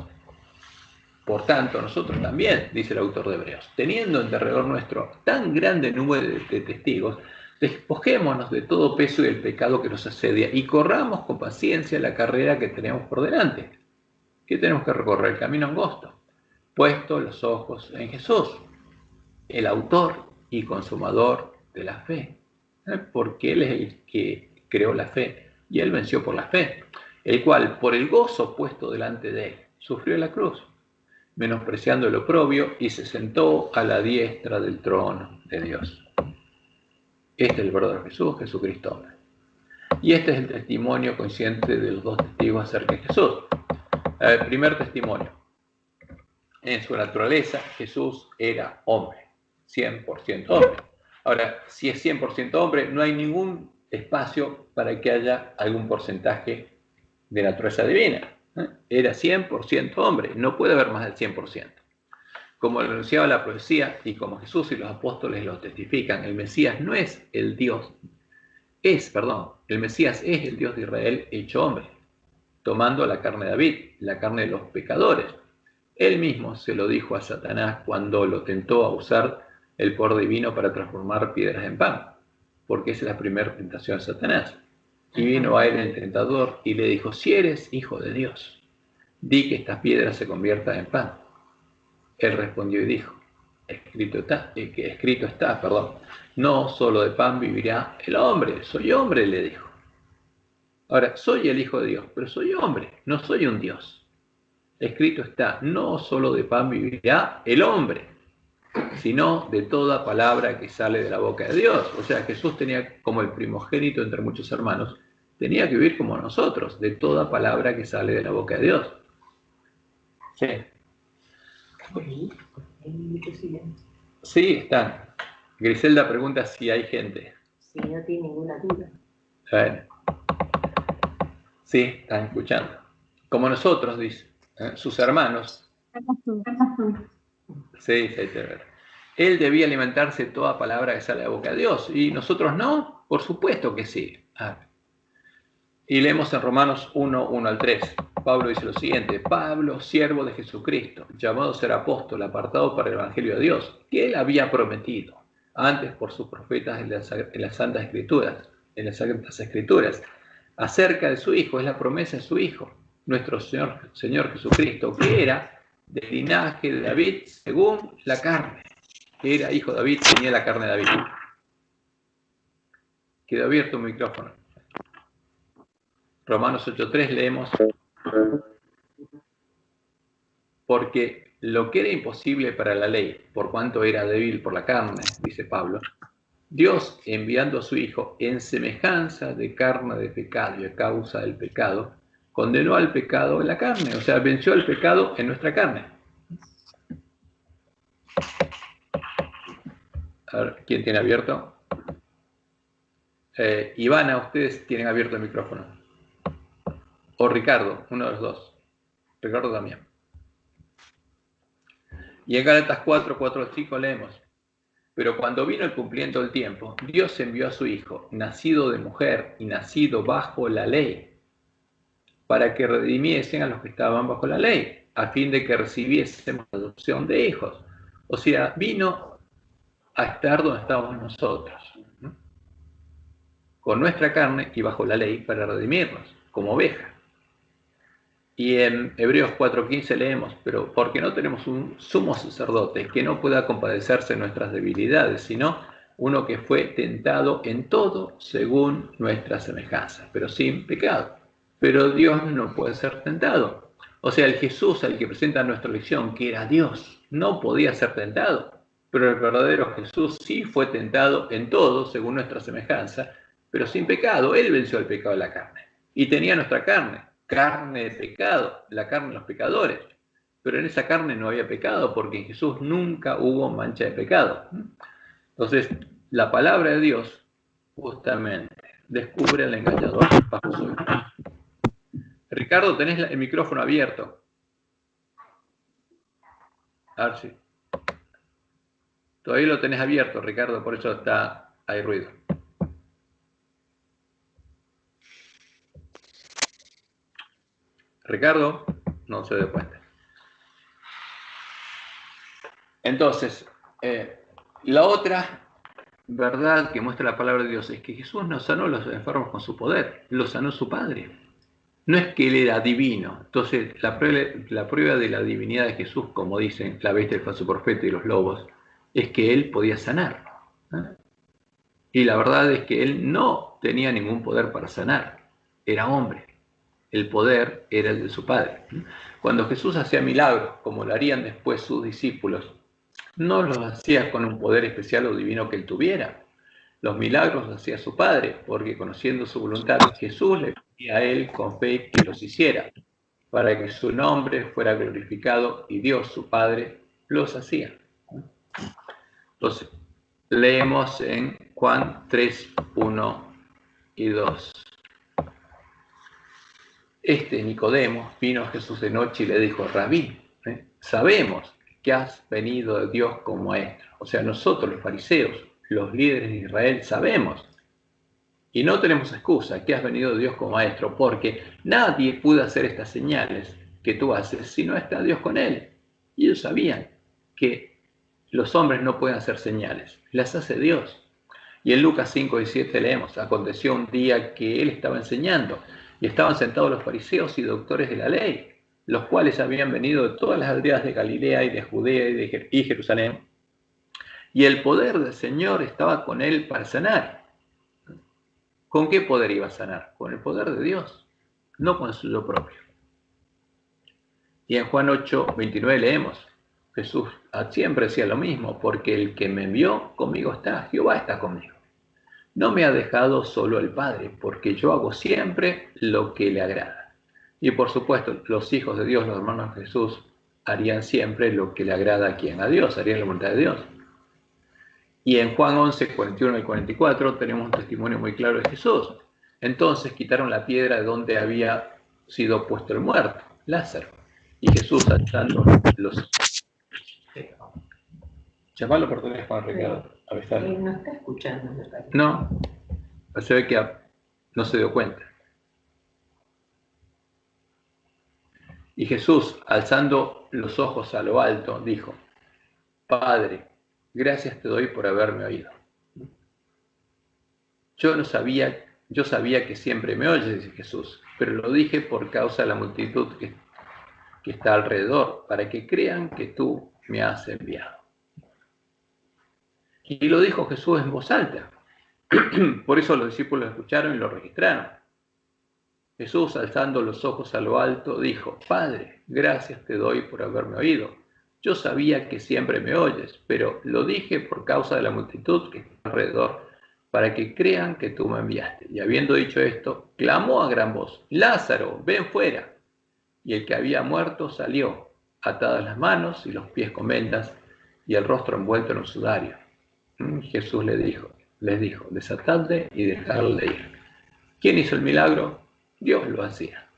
por tanto, nosotros también, dice el autor de Hebreos, teniendo en derredor nuestro tan grande número de testigos, despojémonos de todo peso y del pecado que nos asedia y corramos con paciencia la carrera que tenemos por delante. ¿Qué tenemos que recorrer? El camino angosto, puesto los ojos en Jesús, el autor y consumador de la fe, porque Él es el que creó la fe y Él venció por la fe, el cual, por el gozo puesto delante de Él, sufrió la cruz, menospreciando el oprobio y se sentó a la diestra del trono de Dios. Este es el verdadero Jesús, Jesucristo hombre. Y este es el testimonio consciente de los dos testigos acerca de Jesús. El primer testimonio. En su naturaleza, Jesús era hombre, 100% hombre. Ahora, si es 100% hombre, no hay ningún espacio para que haya algún porcentaje de naturaleza divina. Era 100% hombre, no puede haber más del 100%. Como lo anunciaba la profecía y como Jesús y los apóstoles lo testifican, el Mesías no es el Dios, el Mesías es el Dios de Israel hecho hombre, tomando la carne de David, la carne de los pecadores. Él mismo se lo dijo a Satanás cuando lo tentó a usar el poder divino para transformar piedras en pan. porque esa es la primera tentación de Satanás. Y vino a él el tentador y le dijo, si eres hijo de Dios, di que estas piedras se conviertan en pan. Él respondió y dijo, escrito está, no solo de pan vivirá el hombre, soy hombre, le dijo. Ahora, soy el hijo de Dios, pero soy hombre, no soy un Dios. Escrito está, no solo de pan vivirá el hombre, sino de toda palabra que sale de la boca de Dios. O sea, Jesús tenía, como el primogénito entre muchos hermanos, tenía que vivir como nosotros, de toda palabra que sale de la boca de Dios. Sí. Sí, están. Griselda pregunta si hay gente. Sí, no tiene ninguna duda. Bueno. Sí, están escuchando. Como nosotros, dice, sus hermanos. Sí, él debía alimentarse de toda palabra que sale de la boca de Dios. ¿Y nosotros no? Por supuesto que sí. Y leemos en Romanos 1, 1 al 3. Pablo dice lo siguiente: Pablo, siervo de Jesucristo, llamado a ser apóstol, apartado para el Evangelio de Dios, que él había prometido antes por sus profetas en las Santas Escrituras, acerca de su Hijo, es la promesa de su Hijo, nuestro Señor Jesucristo, que era del linaje de David según la carne, que era hijo de David, tenía la carne de David. Quedó abierto un micrófono. Romanos 8.3 leemos: porque lo que era imposible para la ley, por cuanto era débil por la carne, dice Pablo, Dios, enviando a su Hijo en semejanza de carne de pecado y a causa del pecado, condenó al pecado en la carne, o sea, venció al pecado en nuestra carne. A ver, ¿quién tiene abierto? Ivana, ustedes tienen abierto el micrófono. O Ricardo, uno de los dos. Ricardo también. Y en Gálatas 4, 4, 5 leemos: pero cuando vino el cumplimiento del tiempo, Dios envió a su Hijo, nacido de mujer y nacido bajo la ley, para que redimiesen a los que estaban bajo la ley, a fin de que recibiésemos la adopción de hijos. O sea, vino a estar donde estábamos nosotros, ¿no? Con nuestra carne y bajo la ley, para redimirnos, como ovejas. Y en Hebreos 4.15 leemos: pero porque no tenemos un sumo sacerdote que no pueda compadecerse de nuestras debilidades, sino uno que fue tentado en todo según nuestra semejanza, pero sin pecado. Pero Dios no puede ser tentado. O sea, el Jesús al que presenta nuestra lección, que era Dios, no podía ser tentado. Pero el verdadero Jesús sí fue tentado en todo según nuestra semejanza, pero sin pecado. Él venció el pecado de la carne. Y tenía nuestra carne de pecado, la carne de los pecadores. Pero en esa carne no había pecado, porque en Jesús nunca hubo mancha de pecado. Entonces, la palabra de Dios justamente descubre al engañador bajo su vida. Ricardo, tenés el micrófono abierto. A ver si. Todavía lo tenés abierto, Ricardo, por eso hay ruido. Ricardo, no se dé cuenta. Entonces, la otra verdad que muestra la palabra de Dios es que Jesús no sanó a los enfermos con su poder, lo sanó su Padre. No es que él era divino. Entonces, la prueba de la divinidad de Jesús, como dicen la bestia, el falso profeta y los lobos, es que él podía sanar. Y la verdad es que él no tenía ningún poder para sanar. Era hombre. El poder era el de su Padre. Cuando Jesús hacía milagros, como lo harían después sus discípulos, no los hacía con un poder especial o divino que él tuviera. Los milagros los hacía su Padre, porque conociendo su voluntad, Jesús le pedía a él con fe que los hiciera, para que su nombre fuera glorificado, y Dios, su Padre, los hacía. Entonces, leemos en Juan 3, 1 y 2. Nicodemo vino a Jesús de noche y le dijo: Rabí, sabemos que has venido de Dios como maestro. O sea, nosotros los fariseos, los líderes de Israel, sabemos y no tenemos excusa que has venido de Dios como maestro, porque nadie pudo hacer estas señales que tú haces si no está Dios con él. Y ellos sabían que los hombres no pueden hacer señales, las hace Dios. Y en Lucas 5:17 leemos: aconteció un día que él estaba enseñando, y estaban sentados los fariseos y doctores de la ley, los cuales habían venido de todas las aldeas de Galilea y de Judea y Jerusalén, y el poder del Señor estaba con él para sanar. ¿Con qué poder iba a sanar? Con el poder de Dios, no con el suyo propio. Y en Juan 8:29 leemos: Jesús siempre decía lo mismo, porque el que me envió conmigo está, Jehová está conmigo. No me ha dejado solo el Padre, porque yo hago siempre lo que le agrada. Y por supuesto, los hijos de Dios, los hermanos de Jesús, harían siempre lo que le agrada a quién, a Dios, harían la voluntad de Dios. Y en Juan 11:41 y 44 tenemos un testimonio muy claro de Jesús. Entonces quitaron la piedra de donde había sido puesto el muerto, Lázaro. Y Jesús, alzando los... Llamalo por teléfono, Ricardo. No está escuchando, me parece. No, se ve que no se dio cuenta. Y Jesús, alzando los ojos a lo alto, dijo: Padre, gracias te doy por haberme oído. Yo sabía que siempre me oyes, dice Jesús, pero lo dije por causa de la multitud que está alrededor, para que crean que tú me has enviado. Y lo dijo Jesús en voz alta. Por eso los discípulos lo escucharon y lo registraron. Jesús, alzando los ojos a lo alto, dijo: Padre, gracias te doy por haberme oído. Yo sabía que siempre me oyes, pero lo dije por causa de la multitud que está alrededor, para que crean que tú me enviaste. Y habiendo dicho esto, clamó a gran voz: Lázaro, ven fuera. Y el que había muerto salió, atadas las manos y los pies con vendas, y el rostro envuelto en un sudario. Jesús les dijo: desatadle y dejadle ir. ¿Quién hizo el milagro? Dios lo hacía.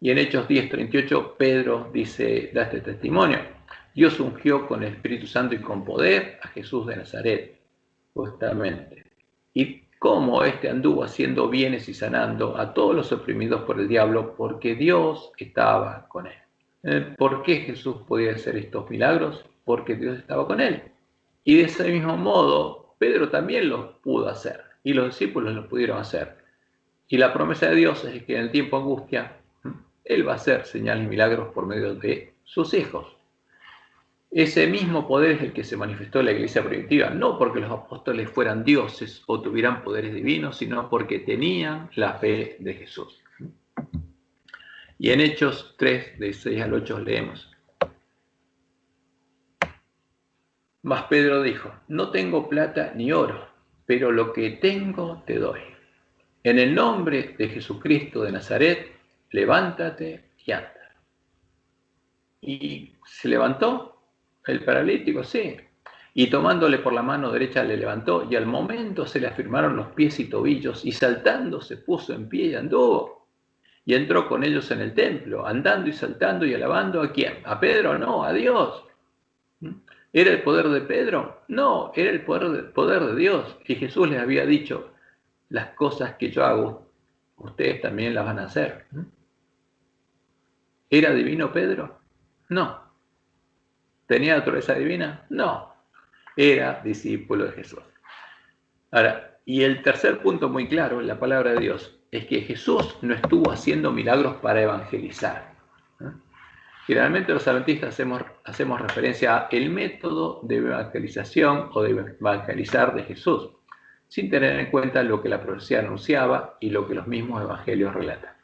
Y en Hechos 10:38, Pedro da este testimonio: Dios ungió con el Espíritu Santo y con poder a Jesús de Nazaret, justamente. Y cómo éste anduvo haciendo bienes y sanando a todos los oprimidos por el diablo, porque Dios estaba con él. ¿Por qué Jesús podía hacer estos milagros? Porque Dios estaba con él. Y de ese mismo modo, Pedro también los pudo hacer, y los discípulos los pudieron hacer. Y la promesa de Dios es que en el tiempo de angustia, Él va a hacer señales y milagros por medio de sus hijos. Ese mismo poder es el que se manifestó en la iglesia primitiva, no porque los apóstoles fueran dioses o tuvieran poderes divinos, sino porque tenían la fe de Jesús. Y en Hechos 3, de 6 al 8 leemos: Mas Pedro dijo: No tengo plata ni oro, pero lo que tengo te doy. En el nombre de Jesucristo de Nazaret, levántate y anda. Y se levantó el paralítico, sí. Y tomándole por la mano derecha le levantó, y al momento se le afirmaron los pies y tobillos, y saltando se puso en pie y anduvo. Y entró con ellos en el templo, andando y saltando y alabando ¿a quién? ¿A Pedro? No, a Dios. ¿Era el poder de Pedro? No, era el poder de Dios. Y Jesús les había dicho: las cosas que yo hago, ustedes también las van a hacer. ¿Era divino Pedro? No. ¿Tenía naturaleza divina? No. Era discípulo de Jesús. Ahora, y el tercer punto muy claro en la palabra de Dios es que Jesús no estuvo haciendo milagros para evangelizar. Generalmente los adventistas hacemos referencia al método de evangelización o de evangelizar de Jesús, sin tener en cuenta lo que la profecía anunciaba y lo que los mismos evangelios relatan.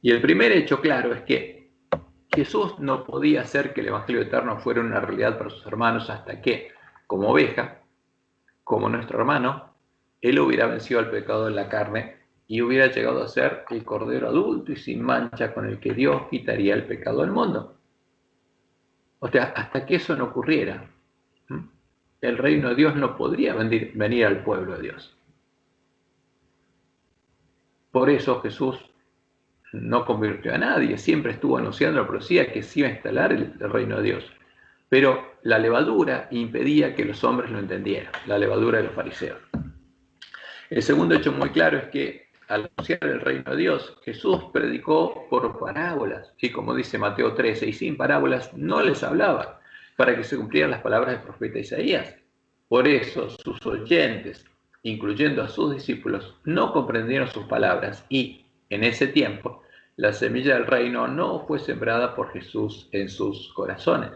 Y el primer hecho claro es que Jesús no podía hacer que el evangelio eterno fuera una realidad para sus hermanos hasta que, como oveja, como nuestro hermano, él hubiera vencido al pecado en la carne y hubiera llegado a ser el cordero adulto y sin mancha con el que Dios quitaría el pecado del mundo. O sea, hasta que eso no ocurriera, el reino de Dios no podría venir al pueblo de Dios. Por eso Jesús no convirtió a nadie, siempre estuvo anunciando la profecía que se iba a instalar el reino de Dios. Pero la levadura impedía que los hombres lo entendieran, la levadura de los fariseos. El segundo hecho muy claro es que al anunciar el reino de Dios, Jesús predicó por parábolas, y como dice Mateo 13, y sin parábolas no les hablaba, para que se cumplieran las palabras del profeta Isaías. Por eso sus oyentes, incluyendo a sus discípulos, no comprendieron sus palabras y, en ese tiempo, la semilla del reino no fue sembrada por Jesús en sus corazones.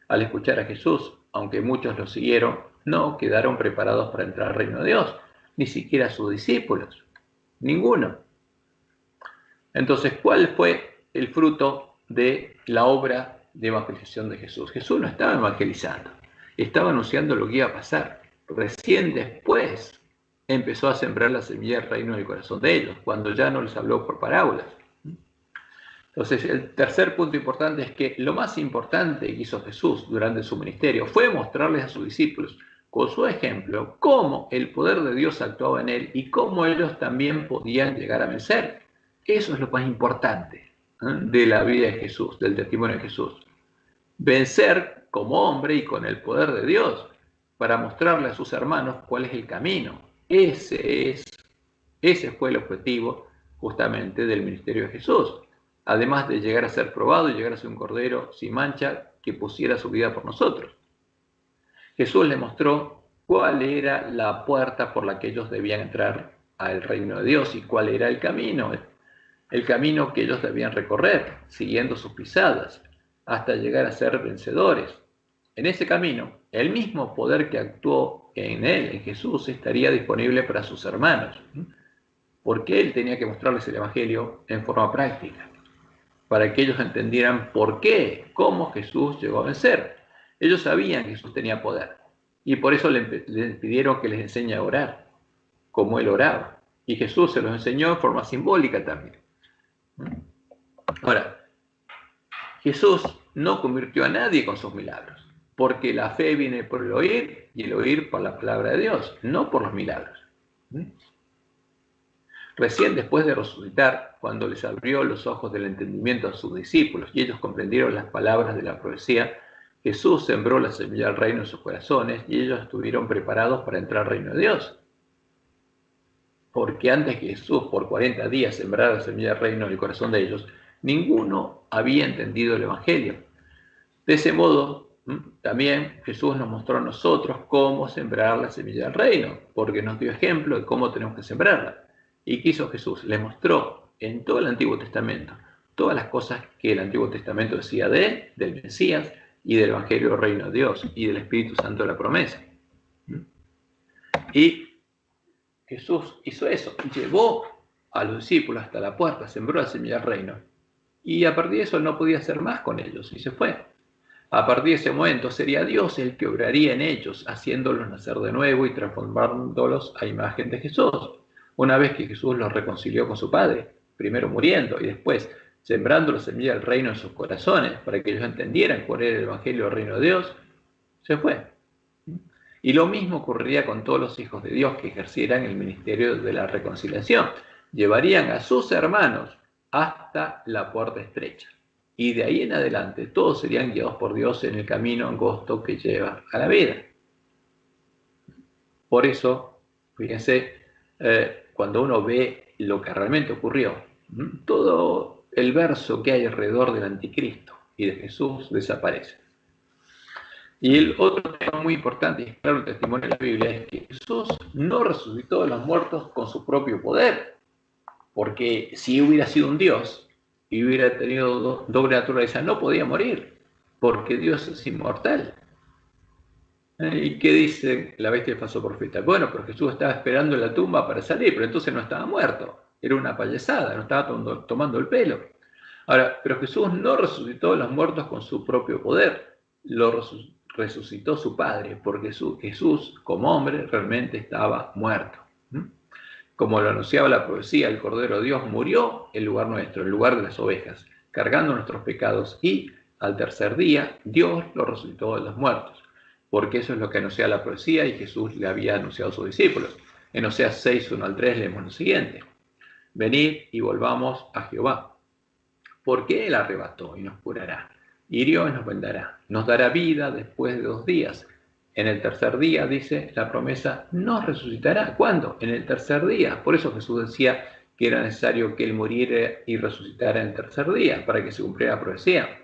Al escuchar a Jesús, aunque muchos lo siguieron, no quedaron preparados para entrar al reino de Dios, ni siquiera sus discípulos, ninguno. Entonces, ¿cuál fue el fruto de la obra de evangelización de Jesús? Jesús no estaba evangelizando, estaba anunciando lo que iba a pasar. Recién después empezó a sembrar la semilla del reino en el corazón de ellos, cuando ya no les habló por parábolas. Entonces, el tercer punto importante es que lo más importante que hizo Jesús durante su ministerio fue mostrarles a sus discípulos, con su ejemplo, cómo el poder de Dios actuaba en él y cómo ellos también podían llegar a vencer. Eso es lo más importante de la vida de Jesús, del testimonio de Jesús. Vencer como hombre y con el poder de Dios para mostrarle a sus hermanos cuál es el camino. Ese fue el objetivo justamente del ministerio de Jesús. Además de llegar a ser probado y llegar a ser un cordero sin mancha que pusiera su vida por nosotros. Jesús les mostró cuál era la puerta por la que ellos debían entrar al reino de Dios y cuál era el camino que ellos debían recorrer, siguiendo sus pisadas, hasta llegar a ser vencedores. En ese camino, el mismo poder que actuó en él, en Jesús, estaría disponible para sus hermanos, porque él tenía que mostrarles el Evangelio en forma práctica, para que ellos entendieran por qué, cómo Jesús llegó a vencer. Ellos sabían que Jesús tenía poder, y por eso le pidieron que les enseñe a orar, como él oraba. Y Jesús se los enseñó en forma simbólica también. Ahora, Jesús no convirtió a nadie con sus milagros, porque la fe viene por el oír y el oír por la palabra de Dios, no por los milagros. Recién después de resucitar, cuando les abrió los ojos del entendimiento a sus discípulos y ellos comprendieron las palabras de la profecía, Jesús sembró la semilla del reino en sus corazones y ellos estuvieron preparados para entrar al reino de Dios. Porque antes que Jesús por 40 días sembrara la semilla del reino en el corazón de ellos, ninguno había entendido el Evangelio. De ese modo, también Jesús nos mostró a nosotros cómo sembrar la semilla del reino, porque nos dio ejemplo de cómo tenemos que sembrarla. ¿Y qué hizo Jesús? Le mostró en todo el Antiguo Testamento todas las cosas que el Antiguo Testamento decía de él, del Mesías y del Evangelio del Reino de Dios y del Espíritu Santo de la promesa. Y Jesús hizo eso, llevó a los discípulos hasta la puerta, sembró la semilla del reino y a partir de eso no podía hacer más con ellos y se fue. A partir de ese momento sería Dios el que obraría en ellos, haciéndolos nacer de nuevo y transformándolos a imagen de Jesús. Una vez que Jesús los reconcilió con su Padre, primero muriendo y después sembrando la semilla del reino en sus corazones para que ellos entendieran cuál era el Evangelio del Reino de Dios, se fue. Y lo mismo ocurriría con todos los hijos de Dios que ejercieran el ministerio de la reconciliación. Llevarían a sus hermanos hasta la puerta estrecha. Y de ahí en adelante todos serían guiados por Dios en el camino angosto que lleva a la vida. Por eso, fíjense, cuando uno ve lo que realmente ocurrió, todo el verso que hay alrededor del anticristo y de Jesús desaparece. Y el otro tema muy importante, y es claro el testimonio de la Biblia, es que Jesús no resucitó de los muertos con su propio poder, porque si hubiera sido un Dios y hubiera tenido doble naturaleza, no podía morir, porque Dios es inmortal. ¿Y qué dice la bestia del falso profeta? Bueno, pero Jesús estaba esperando en la tumba para salir, pero entonces no estaba muerto. Era una payasada, no estaba tomando el pelo. Ahora, pero Jesús no resucitó de los muertos con su propio poder. Lo resucitó su Padre, porque Jesús, como hombre, realmente estaba muerto. Como lo anunciaba la profecía, el Cordero de Dios murió en lugar nuestro, en lugar de las ovejas, cargando nuestros pecados, y al tercer día Dios lo resucitó de los muertos. Porque eso es lo que anunciaba la profecía y Jesús le había anunciado a sus discípulos. En Oseas 6, 1 al 3 leemos lo siguiente: venid y volvamos a Jehová, porque Él arrebató y nos curará, hirió y nos vendará, nos dará vida después de 2 días. En el tercer día, dice la promesa, nos resucitará. ¿Cuándo? En el tercer día. Por eso Jesús decía que era necesario que Él muriera y resucitara en el tercer día, para que se cumpliera la profecía.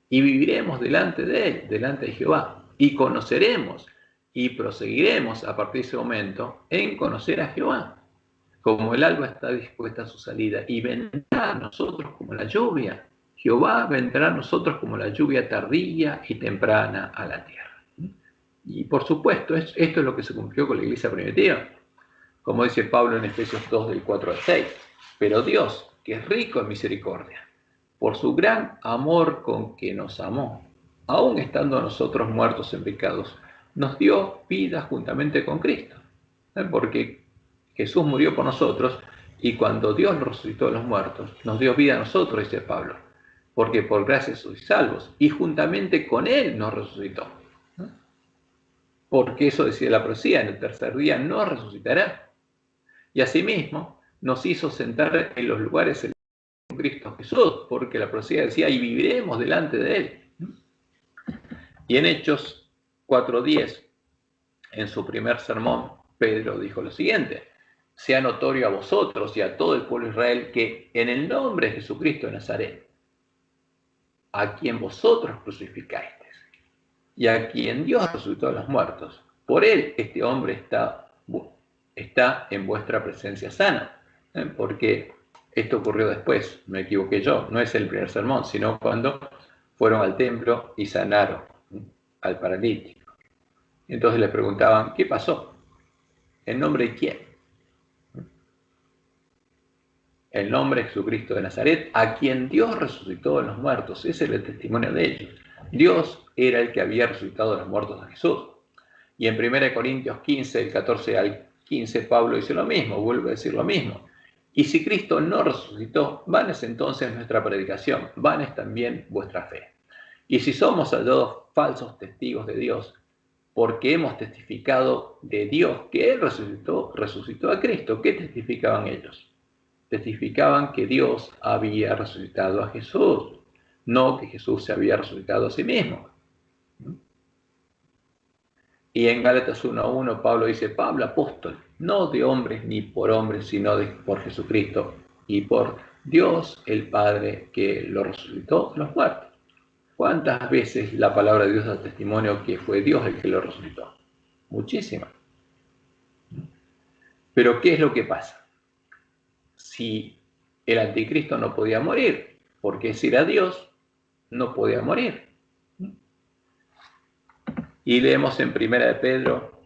Y viviremos delante de Él, delante de Jehová, y conoceremos y proseguiremos a partir de ese momento en conocer a Jehová. Como el alba está dispuesta a su salida, y vendrá a nosotros como la lluvia. Jehová vendrá a nosotros como la lluvia tardía y temprana a la tierra. Y por supuesto, esto es lo que se cumplió con la iglesia primitiva. Como dice Pablo en Efesios 2, del 4 al 6. Pero Dios, que es rico en misericordia, por su gran amor con que nos amó, aun estando nosotros muertos en pecados, nos dio vida juntamente con Cristo. Porque Jesús murió por nosotros, y cuando Dios lo resucitó de los muertos, nos dio vida a nosotros, dice Pablo, porque por gracia sois salvos, y juntamente con Él nos resucitó. Porque eso decía la profecía, en el tercer día nos resucitará. Y asimismo nos hizo sentar en los lugares celestiales con Cristo Jesús, porque la profecía decía, y viviremos delante de Él. Y en Hechos 4:10, en su primer sermón, Pedro dijo lo siguiente: sea notorio a vosotros y a todo el pueblo de Israel que en el nombre de Jesucristo de Nazaret, a quien vosotros crucificasteis y a quien Dios resucitó de los muertos, por él este hombre está en vuestra presencia sano. Porque esto ocurrió después, me equivoqué yo, no es el primer sermón, sino cuando fueron al templo y sanaron al paralítico. Entonces le preguntaban, ¿qué pasó? ¿En nombre de quién? El nombre de Jesucristo de Nazaret, a quien Dios resucitó de los muertos. Ese es el testimonio de ellos. Dios era el que había resucitado de los muertos a Jesús. Y en 1 Corintios 15, del 14 al 15, Pablo dice lo mismo, vuelve a decir lo mismo. Y si Cristo no resucitó, vana es entonces nuestra predicación, vana es también vuestra fe. Y si somos hallados falsos testigos de Dios, porque hemos testificado de Dios que Él resucitó a Cristo, ¿qué testificaban ellos? Testificaban que Dios había resucitado a Jesús, no que Jesús se había resucitado a sí mismo. Y en Gálatas 1:1 Pablo dice, Pablo apóstol, no de hombres ni por hombres, sino por Jesucristo y por Dios el Padre que lo resucitó de los muertos. ¿Cuántas veces la palabra de Dios da testimonio que fue Dios el que lo resucitó? Muchísimas. Pero ¿qué es lo que pasa? Si el anticristo no podía morir, porque si era Dios, no podía morir. Y leemos en 1 de Pedro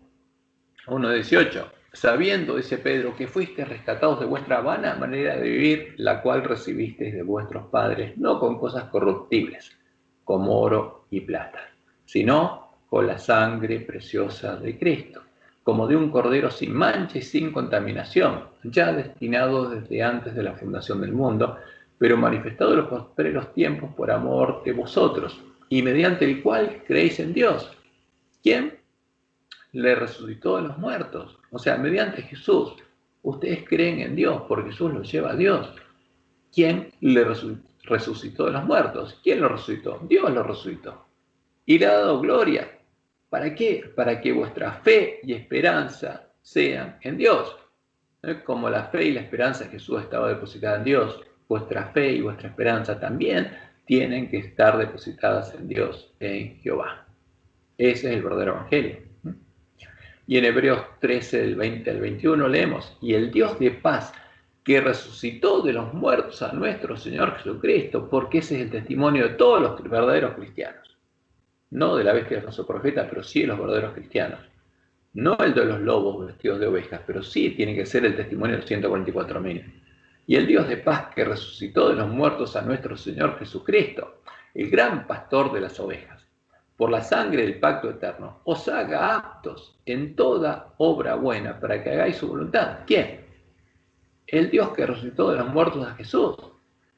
1:18, sabiendo, dice Pedro, que fuisteis rescatados de vuestra vana manera de vivir, la cual recibisteis de vuestros padres, no con cosas corruptibles, como oro y plata, sino con la sangre preciosa de Cristo, como de un cordero sin mancha y sin contaminación, ya destinado desde antes de la fundación del mundo, pero manifestado en los postreros tiempos por amor de vosotros, y mediante el cual creéis en Dios, ¿quién le resucitó de los muertos? O sea, mediante Jesús, ustedes creen en Dios, porque Jesús los lleva a Dios. ¿Quién le resucitó de los muertos? ¿Quién lo resucitó? Dios lo resucitó. Y le ha dado gloria. ¿Para qué? Para que vuestra fe y esperanza sean en Dios. Como la fe y la esperanza de Jesús estaba depositada en Dios, vuestra fe y vuestra esperanza también tienen que estar depositadas en Dios, en Jehová. Ese es el verdadero evangelio. Y en Hebreos 13, del 20 al 21 leemos, y el Dios de paz que resucitó de los muertos a nuestro Señor Jesucristo, porque ese es el testimonio de todos los verdaderos cristianos, no de la bestia del falso profeta, pero sí de los verdaderos cristianos, no el de los lobos vestidos de ovejas, pero sí tiene que ser el testimonio de los 144.000. Y el Dios de paz que resucitó de los muertos a nuestro Señor Jesucristo, el gran pastor de las ovejas, por la sangre del pacto eterno, os haga aptos en toda obra buena para que hagáis su voluntad. ¿Quién? El Dios que resucitó de los muertos a Jesús.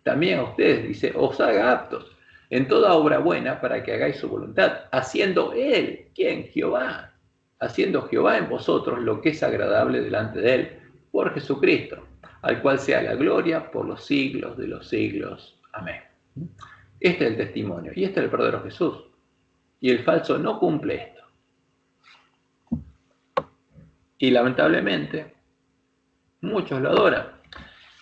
También a ustedes dice, os haga aptos en toda obra buena para que hagáis su voluntad, haciendo Él, ¿quién? Jehová. Haciendo Jehová en vosotros lo que es agradable delante de Él, por Jesucristo, al cual sea la gloria por los siglos de los siglos. Amén. Este es el testimonio, y este es el verdadero Jesús. Y el falso no cumple esto. Y lamentablemente, muchos lo adoran.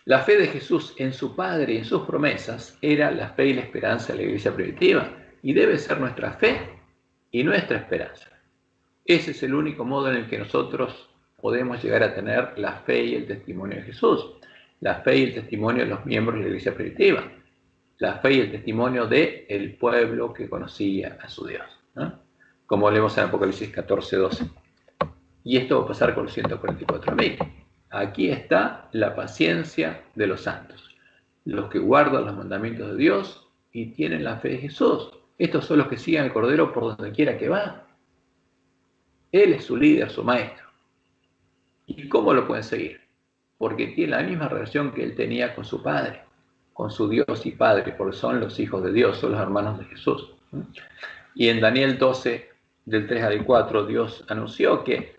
La fe de Jesús en su Padre y en sus promesas era la fe y la esperanza de la iglesia primitiva, y debe ser nuestra fe y nuestra esperanza. Ese es el único modo en el que nosotros podemos llegar a tener la fe y el testimonio de Jesús, la fe y el testimonio de los miembros de la iglesia primitiva, la fe y el testimonio del pueblo que conocía a su Dios, ¿no? Como leemos en Apocalipsis 14:12. Y esto va a pasar con los 144.000. Aquí está la paciencia de los santos, los que guardan los mandamientos de Dios y tienen la fe de Jesús. Estos son los que siguen al Cordero por donde quiera que va. Él es su líder, su maestro. ¿Y cómo lo pueden seguir? Porque tiene la misma relación que él tenía con su Padre, con su Dios y Padre, porque son los hijos de Dios, son los hermanos de Jesús. Y en Daniel 12, del 3 al 4, Dios anunció que,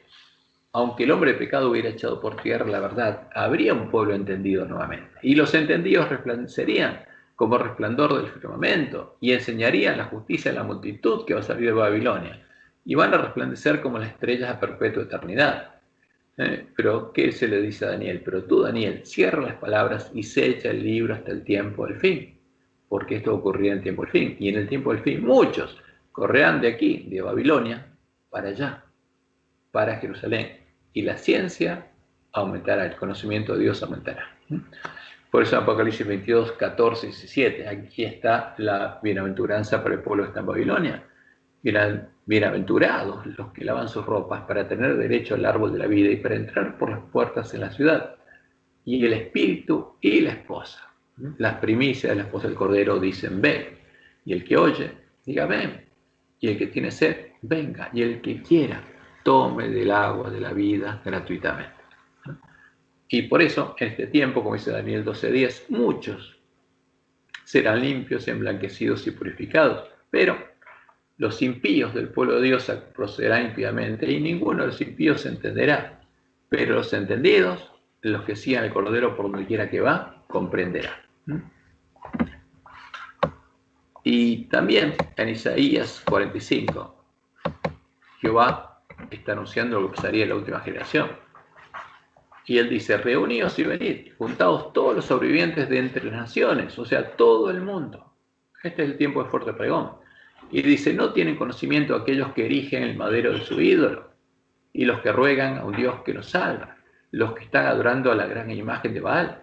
aunque el hombre de pecado hubiera echado por tierra la verdad, habría un pueblo entendido nuevamente. Y los entendidos resplandecerían como resplandor del firmamento y enseñarían la justicia a la multitud que va a salir de Babilonia. Y van a resplandecer como las estrellas a perpetua eternidad. Pero, ¿qué se le dice a Daniel? Pero tú, Daniel, cierra las palabras y secha el libro hasta el tiempo del fin. Porque esto ocurrirá en el tiempo del fin. Y en el tiempo del fin, muchos correrán de aquí, de Babilonia, para allá, para Jerusalén. Y la ciencia aumentará, el conocimiento de Dios aumentará. Por eso en Apocalipsis 22, 14 y 17, aquí está la bienaventuranza para el pueblo que está en Babilonia. Bienaventurados los que lavan sus ropas para tener derecho al árbol de la vida y para entrar por las puertas en la ciudad. Y el espíritu y la esposa, las primicias de la esposa del Cordero dicen ven. Y el que oye, diga ven. Y el que tiene sed, venga. Y el que quiera, tome del agua de la vida gratuitamente. Y por eso, en este tiempo, como dice Daniel 12:10, muchos serán limpios, emblanquecidos y purificados. Pero los impíos del pueblo de Dios procederán impíamente y ninguno de los impíos se entenderá. Pero los entendidos, los que sigan el Cordero por donde quiera que va, comprenderán. Y también en Isaías 45, Jehová está anunciando lo que pasaría en la última generación. Y él dice, reuníos y venid, juntaos todos los sobrevivientes de entre las naciones, o sea, todo el mundo. Este es el tiempo de fuerte pregón. Y dice, ¿no tienen conocimiento aquellos que erigen el madero de su ídolo? Y los que ruegan a un Dios que nos salva, los que están adorando a la gran imagen de Baal.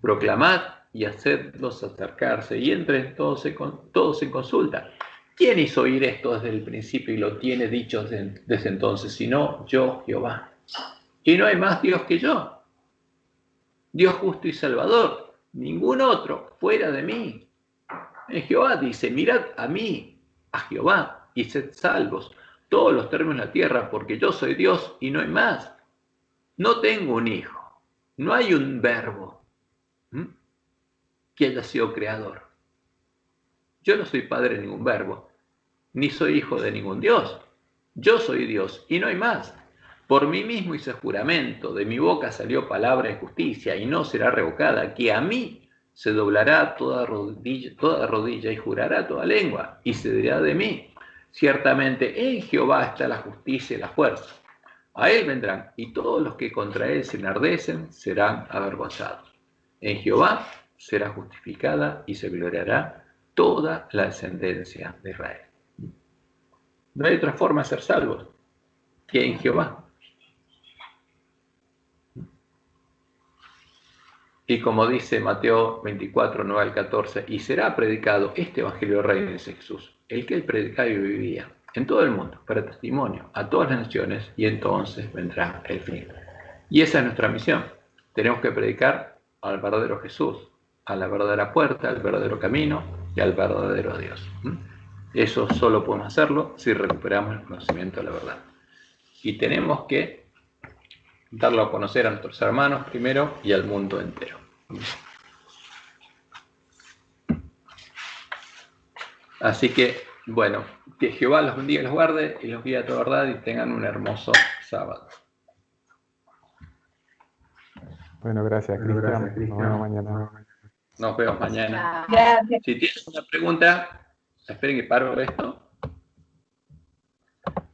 Proclamad y hacedlos acercarse, y entren todos en consulta. ¿Quién hizo oír esto desde el principio y lo tiene dicho desde entonces? Sino yo, Jehová. Y no hay más Dios que yo. Dios justo y salvador. Ningún otro fuera de mí. En Jehová dice, mirad a mí, a Jehová, y sed salvos, todos los términos de la tierra, porque yo soy Dios y no hay más. No tengo un hijo, no hay un verbo que haya sido creador. Yo no soy padre de ningún verbo, ni soy hijo de ningún Dios. Yo soy Dios y no hay más. Por mí mismo hice juramento, de mi boca salió palabra de justicia y no será revocada, que a mí se doblará toda rodilla y jurará toda lengua, y se dirá de mí, ciertamente en Jehová está la justicia y la fuerza. A él vendrán, y todos los que contra él se enardecen serán avergonzados. En Jehová será justificada y se gloriará toda la descendencia de Israel. No hay otra forma de ser salvos que en Jehová. Y como dice Mateo 24, 9 al 14, y será predicado este evangelio del reino, dice Jesús, el que él predicaba y vivía en todo el mundo, para testimonio a todas las naciones, y entonces vendrá el fin. Y esa es nuestra misión. Tenemos que predicar al verdadero Jesús, a la verdadera puerta, al verdadero camino y al verdadero Dios. Eso solo podemos hacerlo si recuperamos el conocimiento de la verdad. Y tenemos que darlo a conocer a nuestros hermanos primero y al mundo entero. Así que, bueno, que Jehová los bendiga y los guarde y los guíe a toda verdad y tengan un hermoso sábado. Bueno, gracias, Cristian. Nos vemos mañana. Nos vemos mañana. Gracias. Si tienes una pregunta, esperen que paro esto.